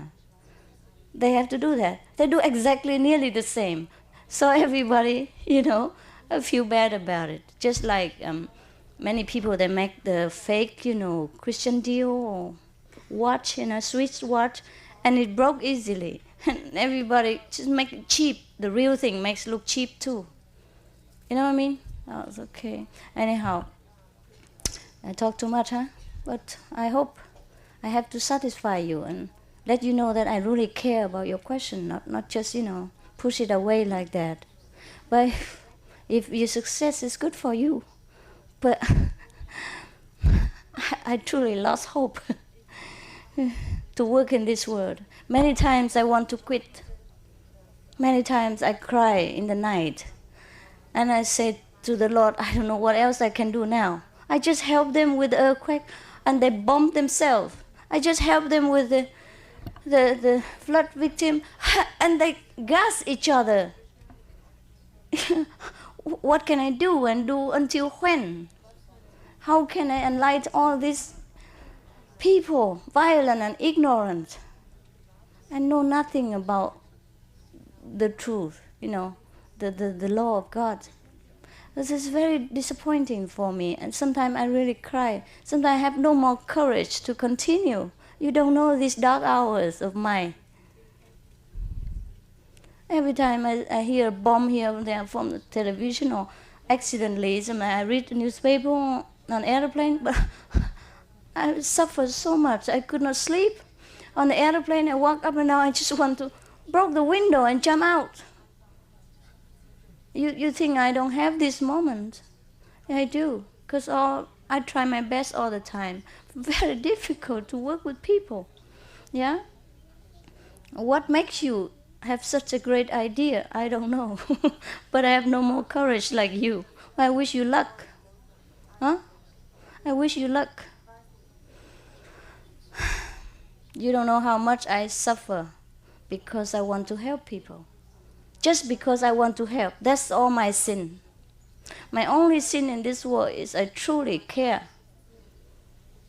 They have to do that. They do exactly nearly the same. So everybody, feel bad about it. Just like many people, they make the fake, Christian Dior or watch, Swiss watch, and it broke easily. And everybody just make it cheap. The real thing makes it look cheap too. You know what I mean? Oh, it's okay. Anyhow, I talk too much, huh? But I hope I have to satisfy you and let you know that I really care about your question, not just, push it away like that. But if your success is good for you, but I truly lost hope to work in this world. Many times I want to quit. Many times I cry in the night. And I say to the Lord, I don't know what else I can do now. I just help them with the earthquake and they bomb themselves. I just help them with the flood victim and they gas each other. What can I do and do until when? How can I enlighten all these people, violent and ignorant, and know nothing about the truth, the law of God? This is very disappointing for me, and sometimes I really cry. Sometimes I have no more courage to continue. You don't know these dark hours of mine. Every time I hear a bomb here and there from the television or accidentally, I read the newspaper on an airplane, but I suffered so much. I could not sleep. On the airplane, I walk up and down. I just want to break the window and jump out. You think I don't have this moment? Yeah, I do, because I try my best all the time. Very difficult to work with people. Yeah? What makes you have such a great idea? I don't know. But I have no more courage like you. I wish you luck. Huh? I wish you luck. You don't know how much I suffer because I want to help people. Just because I want to help. That's all my sin. My only sin in this world is I truly care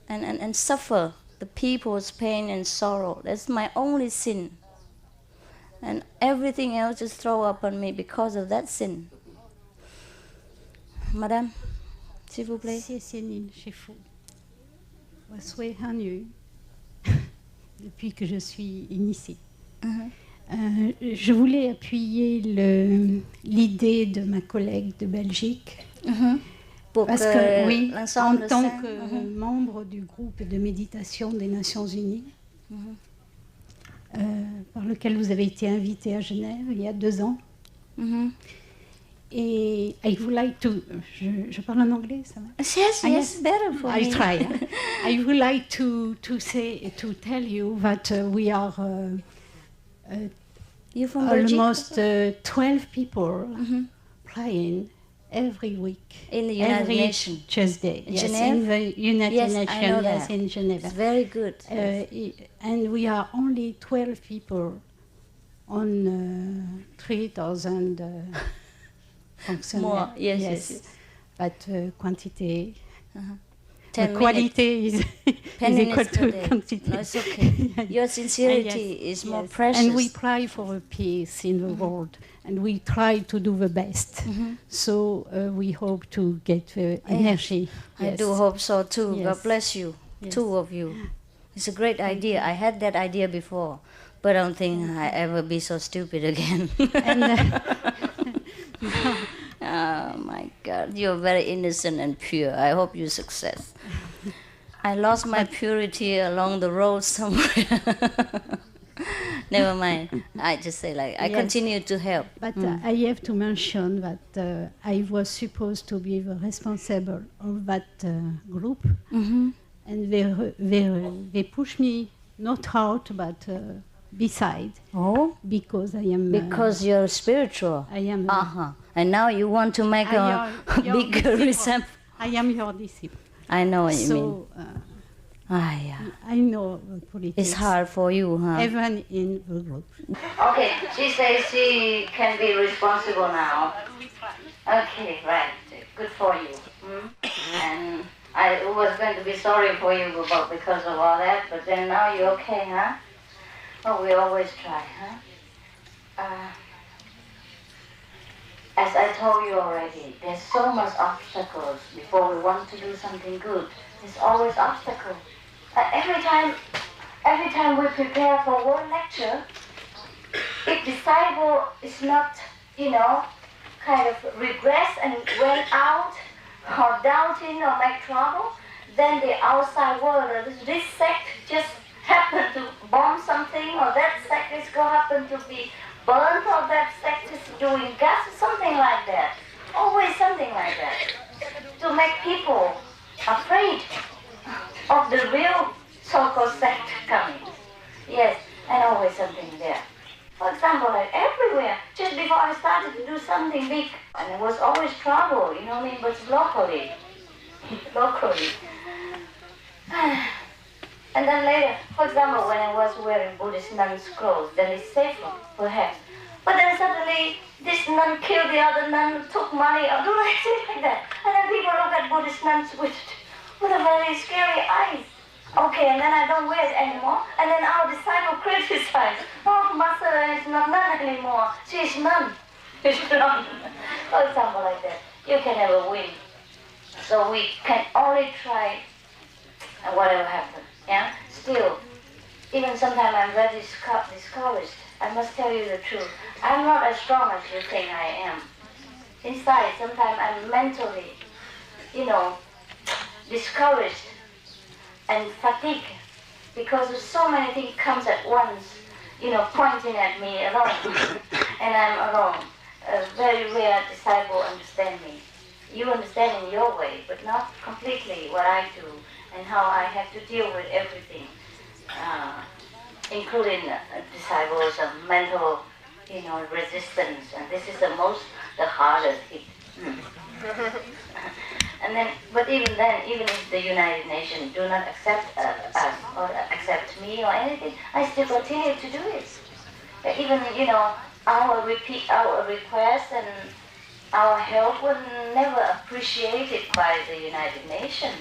and suffer the people's pain and sorrow. That's my only sin. And everything else just throw up on me because of that sin. Madame, s'il vous plaît. Céline Chefou. Depuis que je suis initiée. Je voulais appuyer l'idée de ma collègue de Belgique. Parce que, oui, en tant que membre du groupe de méditation des Nations Unies, par lequel vous avez été invité à Genève il y a 2 ans. Et I would like to... Je parle en anglais, ça va? Yes, better for I me. try. I would like to tell you that we are You from Belgium? almost 12 people praying every week. In the United every Nations. Tuesday. In Yes, Geneva? in the United Yes, I know Nations, yes, that. in Geneva. It's very good. And we are only 12 people on 3,000 functionaries. More, yes. But quantity, 10 quality is equal to quantity. No, it's okay. Your sincerity is more precious. And we pray for peace in the world, and we try to do the best. So we hope to get energy. I do hope so too. Yes. God bless you, Yes. 2 of you. It's a great idea. I had that idea before, but I don't think I ever be so stupid again. Oh my God, you're very innocent and pure. I hope you success. I lost my purity along the road somewhere. Never mind. I just say like I Yes. continue to help. But I have to mention that I was supposed to be the responsible of that group, and they pushed me not out but beside. Oh, because I am because you're spiritual. I am. And now you want to make a big resentment. I am your disciple. I know what you mean. So Yeah. I know politics. It's hard for you, huh? Even in the group. Okay, she says she can be responsible now. Okay, right. Good for you. And I was going to be sorry for you because of all that, but then now you're okay, huh? Oh, we always try, huh? As I told you already, there's so much obstacles before we want to do something good. There's always obstacles. Every time we prepare for one lecture, if disciple is not, kind of regress and went out or doubting or make trouble, then the outside world, this sect just happened to bomb something, or that sect is going to happen to be burnt, or that sect is doing gas, something like that. Always something like that. To make people afraid of the real so-called sect coming. Yes, and always something there. For example, like everywhere, just before I started to do something big, and there was always trouble, you know what I mean, but locally. And then later, for example, when I was wearing Buddhist nun's clothes, then it's safer, perhaps. But then suddenly, this nun killed the other nun, took money, or do like that. And then people look at Buddhist nuns with a very scary eyes. Okay, and then I don't wear it anymore. And then our disciple criticize. Oh, Master is not nun anymore. She is nun. She's nun. For example, like that. You can never win. So we can only try, and whatever happens. Yeah. Still, even sometimes I'm very discouraged. I must tell you the truth. I'm not as strong as you think I am. Inside, sometimes I'm mentally, discouraged and fatigued because so many things comes at once, pointing at me alone. And I'm alone. A very rare disciple understand me. You understand in your way, but not completely what I do and how I have to deal with everything, including disciples of mental, resistance. And this is the hardest hit. And then, but even then, even if the United Nations do not accept us or accept me or anything, I still continue to do it. Even, our requests and our help was never appreciated by the United Nations.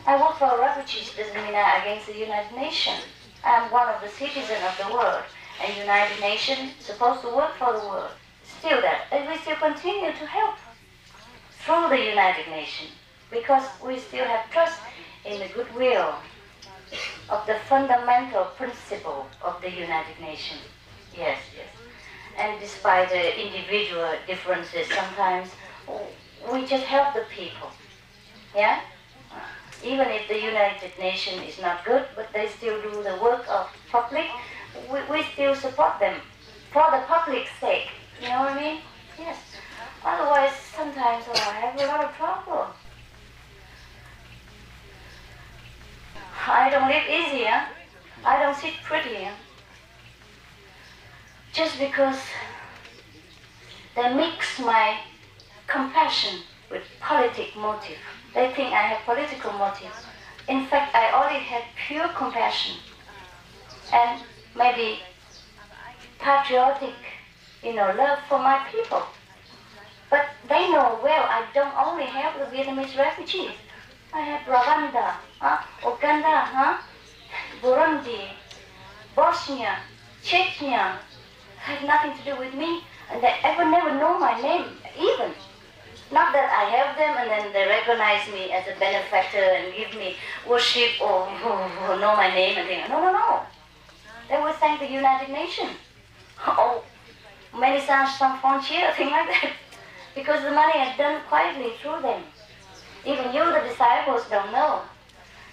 I work for refugees doesn't mean I'm against the United Nations. I'm one of the citizens of the world, and United Nations is supposed to work for the world. Still that, and we still continue to help through the United Nations because we still have trust in the goodwill of the fundamental principle of the United Nations. Yes, yes. And despite the individual differences, sometimes we just help the people. Yeah? Even if the United Nations is not good, but they still do the work of public, we still support them for the public's sake. You know what I mean? Yes. Otherwise, sometimes I have a lot of trouble. I don't live easy, huh? I don't sit pretty, huh? Just because they mix my compassion with politic motive. They think I have political motive. In fact, I only have pure compassion and maybe patriotic, love for my people. But they know well I don't only help the Vietnamese refugees. I have Rwanda, Uganda, Burundi, Bosnia, Chechnya. Have nothing to do with me, and they never know my name, even. Not that I help them and then they recognize me as a benefactor and give me worship or know my name and things. No. They will thank the United Nations. Oh, Médecins Sans Frontières, things like that. Because the money is done quietly through them. Even you, the disciples, don't know.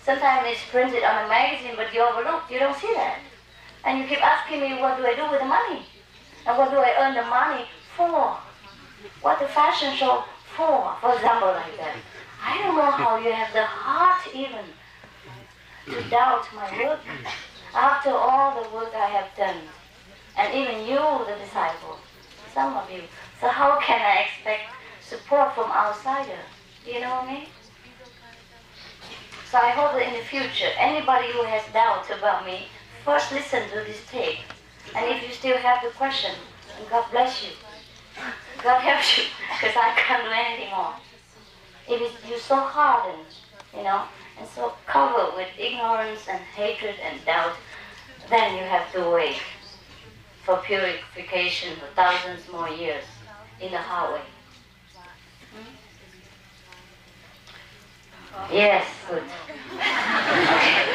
Sometimes it's printed on a magazine, but you overlook. You don't see that. And you keep asking me, what do I do with the money? And what do I earn the money for? What the fashion show for example, like that. I don't know how you have the heart even to doubt my work after all the work I have done. And even you, the disciples, some of you. So how can I expect support from outsiders? You know what I mean? So I hope that in the future, anybody who has doubts about me, first listen to this tape. And if you still have the question, God bless you. God help you, because I can't do anything more. If you're so hardened, and so covered with ignorance and hatred and doubt, then you have to wait for purification for thousands more years in the hard way. Yes, good. Okay.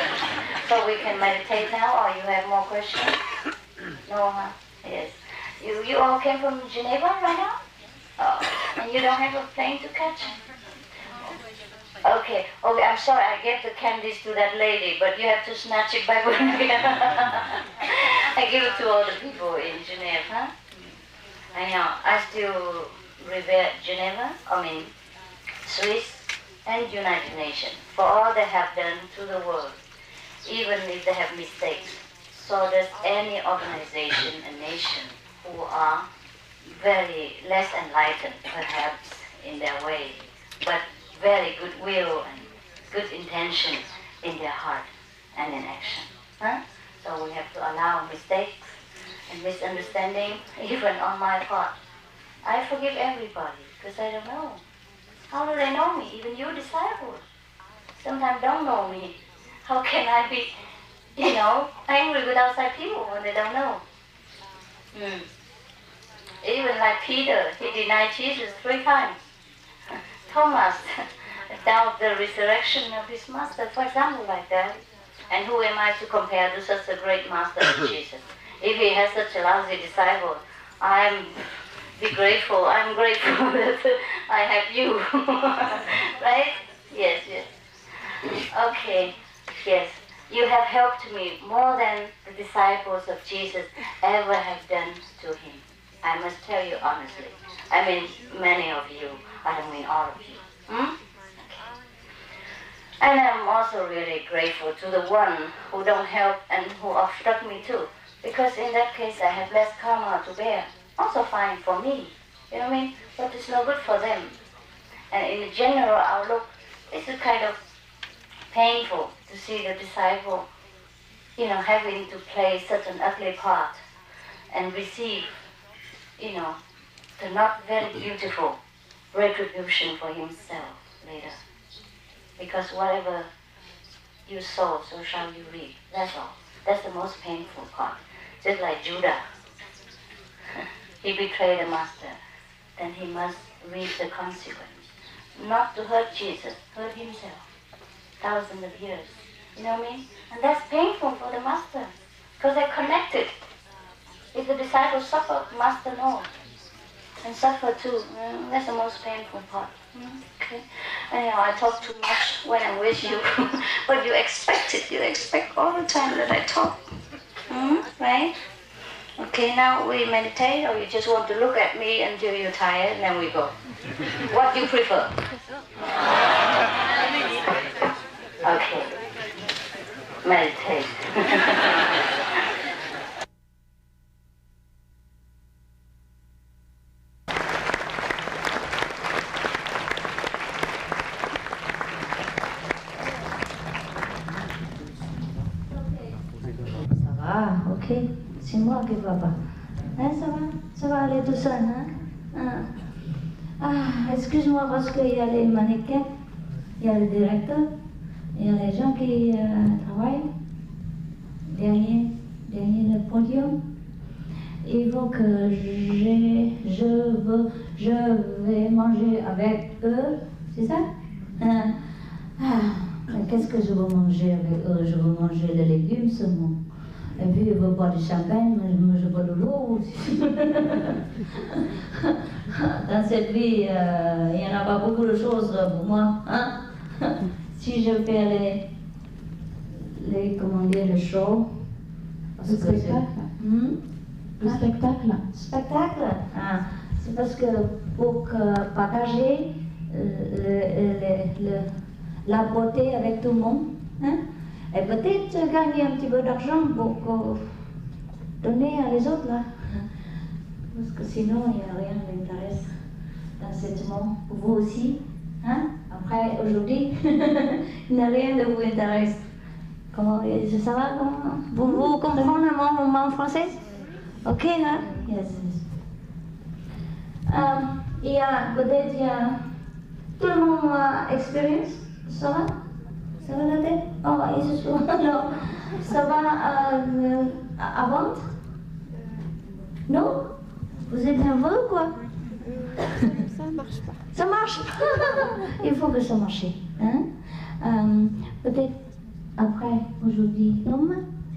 So we can meditate now, or you have more questions? No, huh? Yes. You all came from Geneva right now? Oh, and you don't have a plane to catch? Okay, I'm sorry, I gave the candies to that lady, but you have to snatch it back with me. I give it to all the people in Geneva, huh? I know, I still revere Geneva, Swiss and United Nations, for all they have done to the world, even if they have mistakes. So does any organization and nation who are very less enlightened, perhaps, in their way, but very goodwill and good intention in their heart and in action. Huh? So we have to allow mistakes and misunderstanding, even on my part. I forgive everybody, because I don't know. How do they know me? Even you disciples sometimes don't know me. How can I be, angry with outside people when they don't know? Even like Peter, he denied Jesus 3 times. Thomas doubt the resurrection of his master, for example, like that. And who am I to compare to such a great master as Jesus? If he has such a lousy disciple, I'm grateful that I have you. Right? Yes. Okay, yes. You have helped me more than the disciples of Jesus ever have done to him. I must tell you honestly. I mean many of you. I don't mean all of you. Okay. And I'm also really grateful to the one who don't help and who obstruct me too. Because in that case I have less karma to bear. Also fine for me. You know what I mean? But it's no good for them. And in the general outlook, it's a kind of painful to see the disciple, having to play such an ugly part and receive, the not very beautiful retribution for himself later. Because whatever you sow, so shall you reap. That's all. That's the most painful part. Just like Judah. He betrayed the master. Then he must reap the consequence. Not to hurt Jesus, hurt himself. Thousands of years. You know what I mean? And that's painful for the master. Because they're connected. If the disciples suffer, master knows. And suffer too. That's the most painful part. Okay. Anyhow, I talk too much when I'm with you. But you expect it. You expect all the time that I talk. Right? Okay, now we meditate, or you just want to look at me until you're tired, and then we go. What do you prefer? Okay. Meditate. Ok, c'est moi qui va pas. Hein, ça va aller tout seul, hein? Excuse-moi parce qu'il y a les mannequins, il y a le directeur, il y a les gens qui travaillent derrière le podium. Il faut que je vais manger avec eux, c'est ça? Mais qu'est-ce que je veux manger avec eux? Je veux manger des légumes seulement. Et puis, je veux boire du champagne, mais je bois de l'eau aussi. Dans cette vie, il n'y en a pas beaucoup de choses pour moi. Hein? Si je fais les shows... Le spectacle. Le spectacle. Spectacle. C'est parce que pour partager la beauté avec tout le monde, hein? Et peut-être gagner un petit peu d'argent pour donner à les autres, là. Parce que sinon, il n'y a rien qui m'intéresse dans ce monde. Pour vous aussi, hein? Après, aujourd'hui, il n'y a rien de vous intéresse. Comment, ça va? Vous comprenez mon français? Ok, hein? Yes. Il y a peut-être, tout le monde a expérience, ça va? Ça va la tête? Oh, non. Ça va avant? Non? Vous êtes nerveux, quoi? Ça marche pas. Ça marche pas? Il faut que ça marche. Hein? Peut-être après, aujourd'hui, non,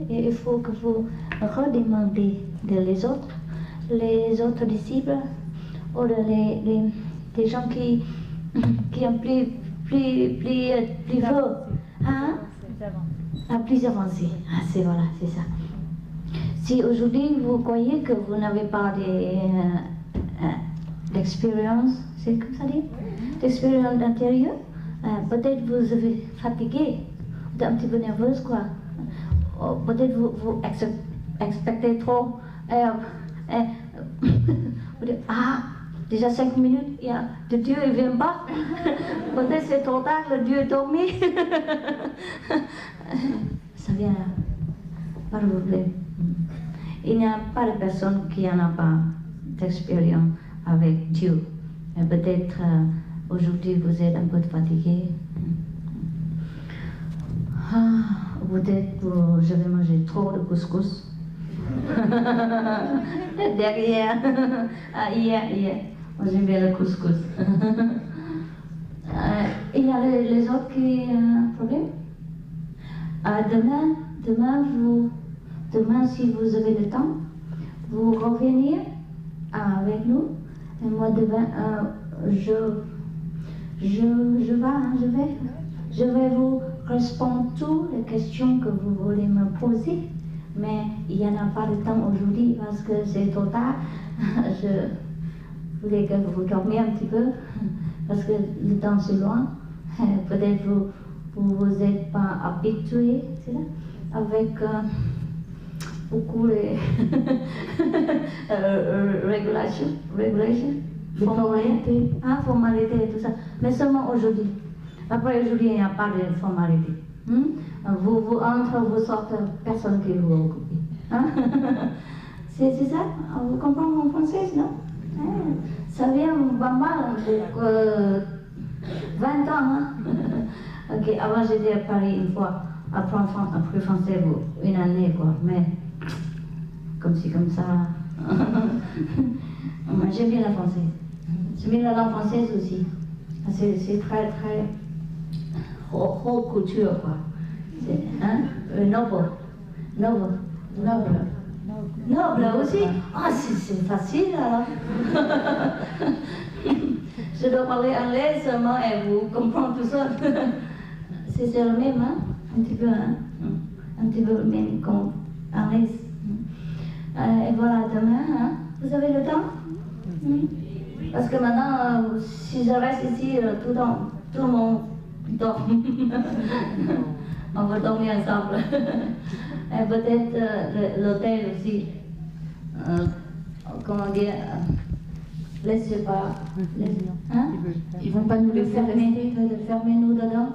il faut que vous redemandez les autres disciples, ou les gens qui ont plus fort. Hein? Plus avancé. C'est ça. Si aujourd'hui vous croyez que vous n'avez pas d'expérience, c'est comme ça dit, d'expérience intérieure, peut-être vous avez fatigué, vous êtes un petit peu nerveuse, quoi. Peut-être vous expectez trop. Vous dites, déjà 5 minutes, le Dieu ne vient pas. Peut-être c'est trop tard, le Dieu est dormi. Ça vient là. Pas de problème. Il n'y a pas de personne qui n'en a pas d'expérience avec Dieu. Peut-être aujourd'hui vous êtes un peu fatigué. Peut-être que je vais manger trop de couscous. Derrière. Hier. Moi j'aime bien le couscous. Il y a les autres qui ont un problème. Demain, si vous avez le temps, vous revenir avec nous. Et moi, demain, je vais vous répondre toutes les questions que vous voulez me poser. Mais il n'y en a pas de temps aujourd'hui parce que c'est trop tard. Je voulais que vous dormiez un petit peu parce que le temps c'est loin. Peut-être vous n'êtes pas habitué, c'est ça, avec beaucoup de régulations, formalités et tout ça. Mais seulement aujourd'hui. Après aujourd'hui, il n'y a pas de formalité. Vous entrez, vous sortez, personne qui vous occupe. Hein? C'est ça? Vous comprenez mon français, non? Ça vient pas mal pour 20 ans. Hein? Ok, avant j'étais à Paris une fois, apprendre français pour une année, quoi. Mais comme ci, comme ça. J'aime bien la française. J'aime bien la langue française aussi. C'est très, très haute culture, quoi. Hein? Noble. Noble aussi. Ah, c'est facile alors. Je dois parler anglais seulement et vous comprendre tout ça. C'est le même, hein? Un petit peu, hein? Un petit peu le même qu'anglais. Et voilà, demain, hein? Vous avez le temps? Parce que maintenant, si je reste ici tout le monde dort. On va dormir ensemble. Et peut-être l'hôtel aussi. Comment dire? Laissez pas. Hein? Ils vont pas nous laisser rester. Fermer nous dedans.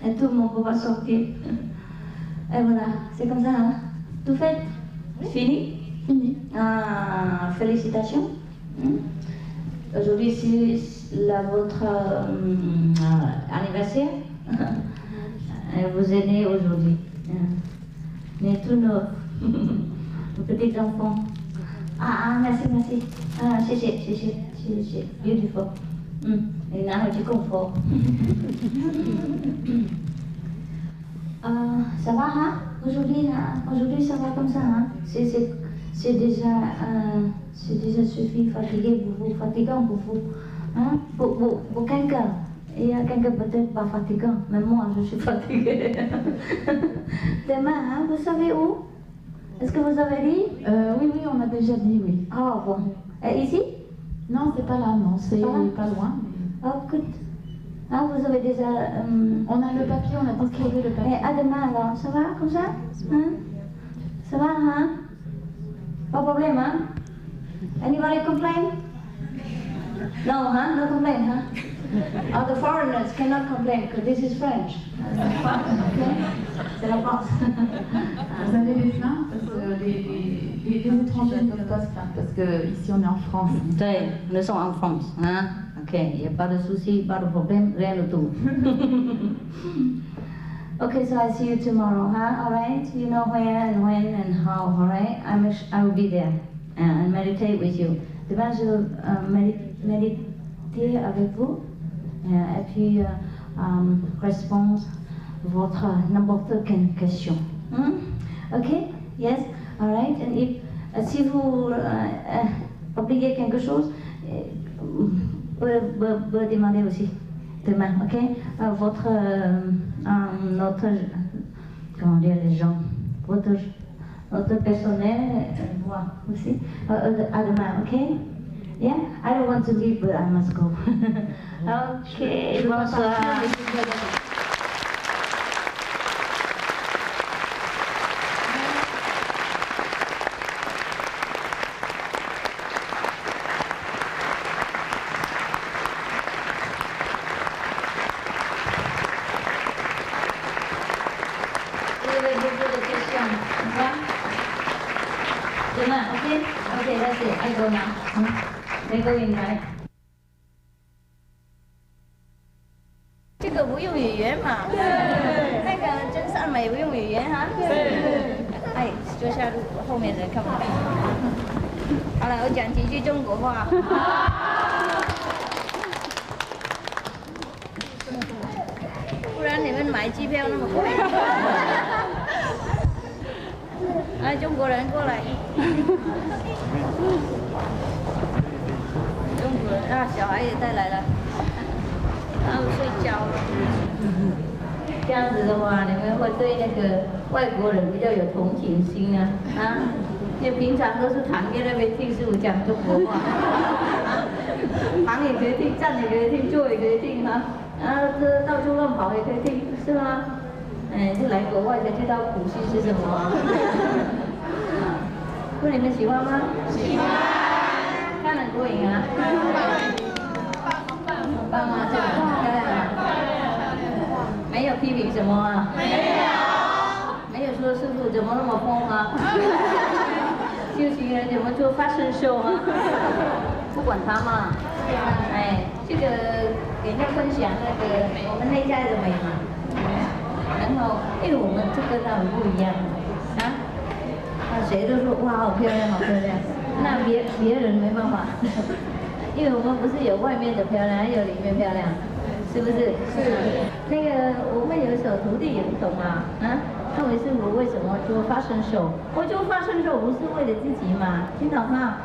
Et tout le monde pourra sortir. Et voilà, c'est comme ça, hein? Tout fait? Fini? Fini. Ah, félicitations. Aujourd'hui, c'est votre anniversaire. Vous êtes né aujourd'hui. Mais tout neuf. Petit enfant. Ah, merci. Ah, c'est beautiful. Et now du confort. Ça va, hein? Aujourd'hui, ça va comme ça, hein? C'est déjà suffi fatigué pour vous, fatigant pour vous, hein? Pour quelqu'un. Il y a quelqu'un peut-être pas fatigant, mais moi, je suis fatiguée. Demain, hein? Vous savez où? Est-ce que vous avez dit? Oui, on a déjà dit, oui. Ah, bon. Et ici? Non, c'est pas là, non, c'est pas loin. Oh, good. Ah, vous avez déjà... On a le papier, on a distribué le papier. Et à demain, alors, ça va, comme ça? Hein? Ça va, hein? Pas de problème, hein? Anybody complain? No, huh? No complain, huh? Oh, the foreigners cannot complain, because this is French. Okay? C'est la France. Vous avez des plaintes? Parce que les étrangers ne peuvent pas se plaindre, parce que ici on est en France. Oui, nous sommes en France, hein? Ok, il n'y a pas de souci, pas de problème, rien du tout. Okay, so I see you tomorrow, huh? All right? You know where and when and how, all right? I will be there and meditate with you. Demain, je vais méditer avec vous et puis répondre votre n'importe quelle question. Okay? Yes? All right? And if, si vous oubliez quelque chose, vous demandez aussi demain, ok? Notre, comment dire, les gens, notre personnel, moi aussi, à demain, ok? Yeah? I don't want to leave, but I must go. Ok, bonsoir. Demain, okay? Okay, that's it. I go now. They go in, right? 这个不用语言嘛？那个真善美不用语言哈？哎，坐下后面人看不到。好了，我讲几句中国话。不然你们买机票那么贵。来，中国人过来。中国人啊，小孩也带来了，然后睡觉了。这样子的话，你们会对那个外国人比较有同情心啊啊！因为平常都是躺在那边听师傅讲中国话，躺也可以听，站也可以听，坐也可以听哈，然后这到处乱跑也可以听，是吗？就来国外才知道苦心是什么啊！问你们喜欢吗？喜欢。看很过瘾啊。很棒啊，这个很漂亮啊。没有批评什么啊？没有。没有说师傅怎么那么疯啊？修行人怎么做发声秀啊？不管他嘛。哎，这个给人家分享那个我们内在的美嘛。然后，因为我们这跟他们不一样啊，谁都说哇好漂亮好漂亮，那别人没办法，因为我们不是有外面的漂亮，还有里面漂亮，是不是？是。那个我们有一首徒弟也不懂啊，那为师傅为什么做发声手？我做发声手不是为了自己嘛，听懂吗？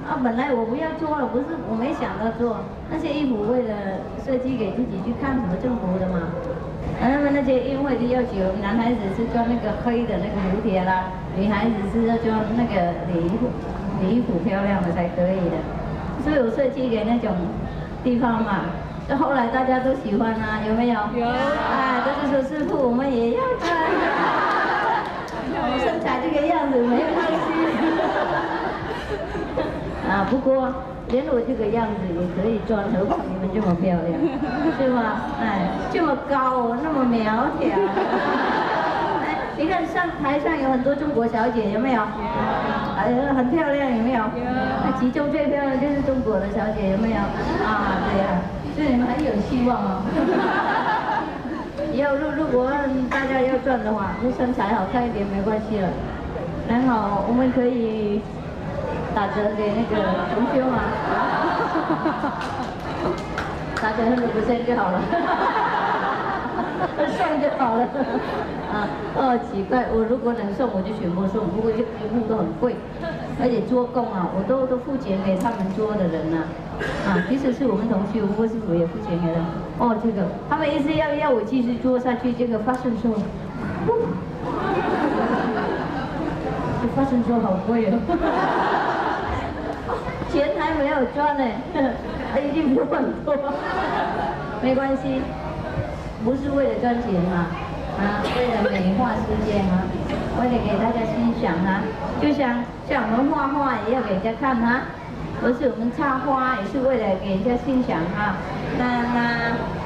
啊，本来我不要做了，不是我没想到做那些衣服，为了设计给自己去看什么政府的嘛。他们那些宴会的要求，男孩子是穿那个黑的那个蝴蝶啦，女孩子是要穿那个礼衣服漂亮的才可以的。所以我设计给那种地方嘛，那后来大家都喜欢啊，有没有？有。啊，都是说师傅，我们也要穿。身材这个样子没关系。啊，不过连我这个样子也可以装，何况你们这么漂亮，是吗？哎，这么高，那么苗条。哎，你看台上有很多中国小姐，有没有？很漂亮，有没有？有。其中最漂亮就是中国的小姐，有没有？啊，对呀，所以你们很有希望哦。以后如果大家要赚的话，那身材好看一点没关系了。然后我们可以打折给那个同学嘛，打折100%就好了，送就好了。啊，2几块，我如果能送我就全部送，不过这全部都很贵，而且做工啊，我都付钱给他们做的人呐。啊，即使是我们同学，不过师傅也付钱给他。哦，这个他们一直要我继续做下去，这个发生说，这发生说好贵哦。钱还没有赚呢，已经不很多，没关系，不是为了赚钱嘛，啊，为了美化世界嘛，为了给大家欣赏啊，就像我们画画也要给人家看啊，不是我们插花也是为了给人家欣赏啊，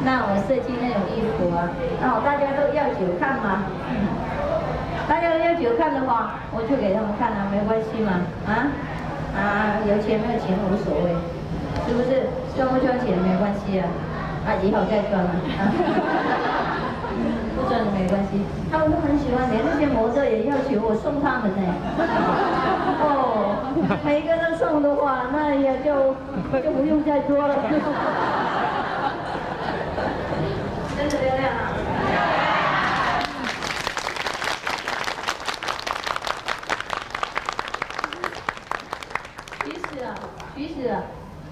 那我设计那种衣服啊，然后大家都要久看嘛，大家都要久看的话，我就给他们看啊，没关系嘛，啊，有钱没有钱无所谓，是不是？赚不赚钱没关系啊，以后再赚了，不赚没关系。他们都很喜欢，连那些模特也要求我送他们呢。哦，每个人送的话，那也就不用再做了。真的漂亮啊！其实啊，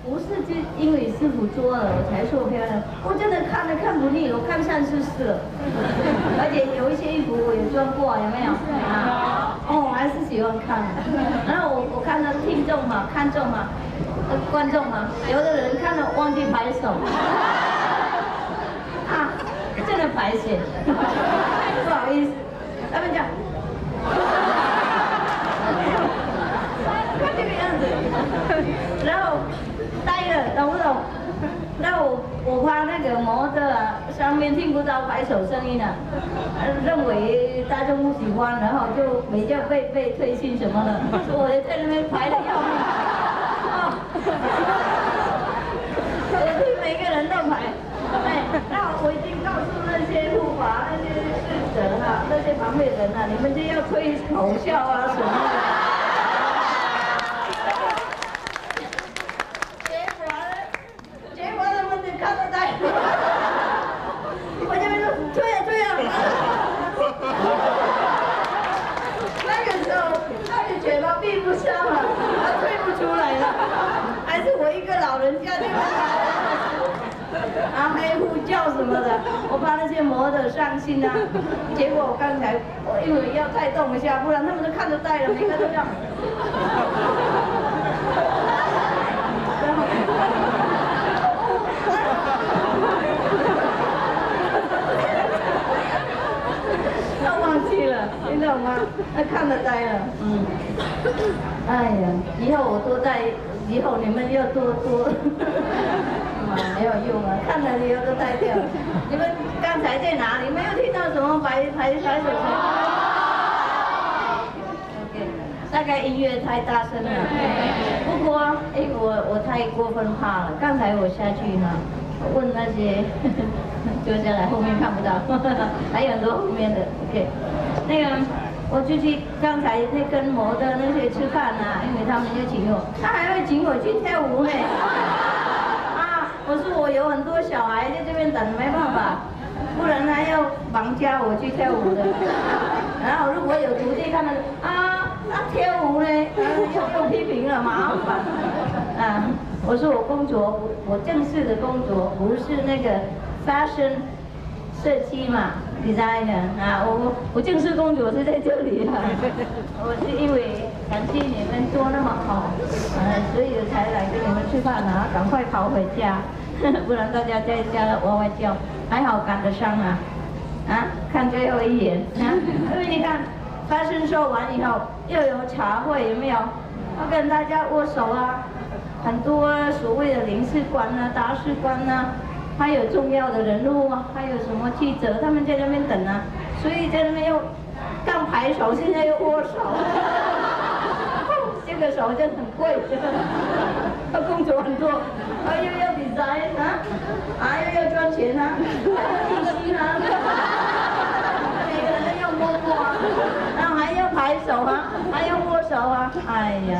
不是就因为师傅做了我才说漂亮，我真的看不腻，我看上就是了。而且有一些衣服我也穿过，有没有？啊，哦，还是喜欢看。然后我看到听众嘛，看众嘛，观众嘛，有的人看了忘记拍手，啊，真的拍手，不好意思，他们讲。看这个样子，然后呆了，懂不懂？然后我怕那个模特啊，上面听不到拍手声音啊，认为大众不喜欢，然后就比较被推荐什么的，我也在那边排的要命。我对每个人都排，那我已经告诉那些护法、那些侍者啊、那些旁边人啊，你们就要吹口哨啊什么的。看得呆，我就说吹啊，那个时候他的嘴巴闭不上了，他吹不出来了，还是我一个老人家就还呼叫什么的，我怕那些模特伤心啊。结果我刚才因为要带动一下，不然他们都看得呆了，每个都这样。他忘记了，你懂吗？他看得呆了，哎呀，以后我多带，以后你们要多，没有用啊，看了以后都呆掉了。你们刚才在哪里？没有听到什么拍手声？OK，大概音乐太大声了。不过，我太过分怕了。刚才我下去哈，问那些坐下来，后面看不到，还有很多后面的。OK， 那个我就去刚才那跟模特那些吃饭啊，因为他们就请我，他还会请我去跳舞呢。我说我有很多小孩在这边等，没办法，不然他要绑架我去跳舞的。然后如果有徒弟他们跳舞呢，又批评了，麻烦。我说我工作，我正式的工作不是那个 fashion 设计嘛 ，designer 我正式工作是在这里啊。我是因为感谢你们做那么好，所以才来跟你们吃饭啊，赶快跑回家，不然大家在家哇哇叫。还好赶得上啊，看最后一眼因为你看发生show完以后又有茶会，有没有？要跟大家握手啊，很多所谓的领事官啊、大使官啊。还有重要的人物啊，还有什么记者，他们在那边等啊，所以在那边又刚拍手，现在又握手，这个手真很贵，要工作很多，又要 design 又要赚钱啊，还要提薪啊，每个人都要摸摸啊，然后还要拍手啊，还要握手啊，哎呀，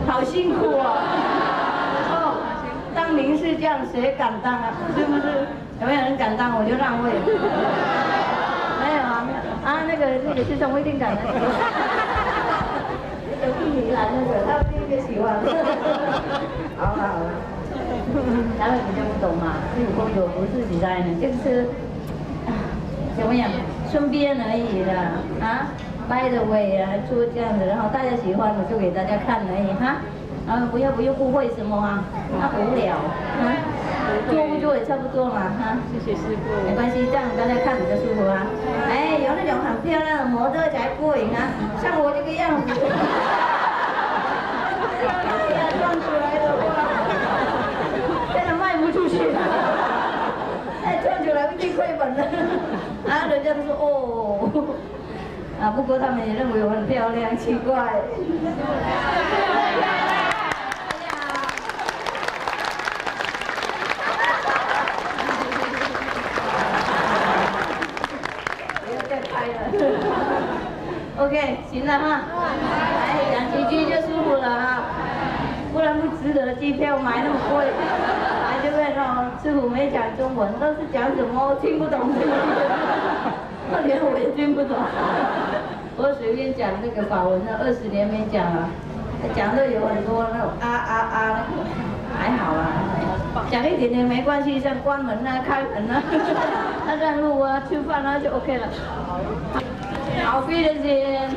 好辛苦啊。当领事这样谁敢当啊？是不是？有没有人敢当？我就让位。没有啊，没有那个是从一定敢的。有印尼来那个，他们第一个喜欢。好了，他们比较不懂嘛，这个工作不是design的，就是怎么样，顺便而已的by the way 做这样的，然后大家喜欢我就给大家看而已不要不会什么无聊做不做也差不多嘛谢谢师傅。没关系，这样大家看比较舒服有那种很漂亮的模特才过瘾像我这个样子，转出来的话，现在卖不出去，转出来会进亏本的人家都说不过他们也认为我很漂亮，奇怪。OK， 行了讲几句就舒服了不然不值得机票买那么贵，来这边师傅没讲中文，都是讲什么我听不懂，连我也听不懂。我随便讲那个法文20年没讲了，讲的有很多那种还好讲一点点没关系，像关门开门让路吃饭就 OK 了。Auf Wiedersehen.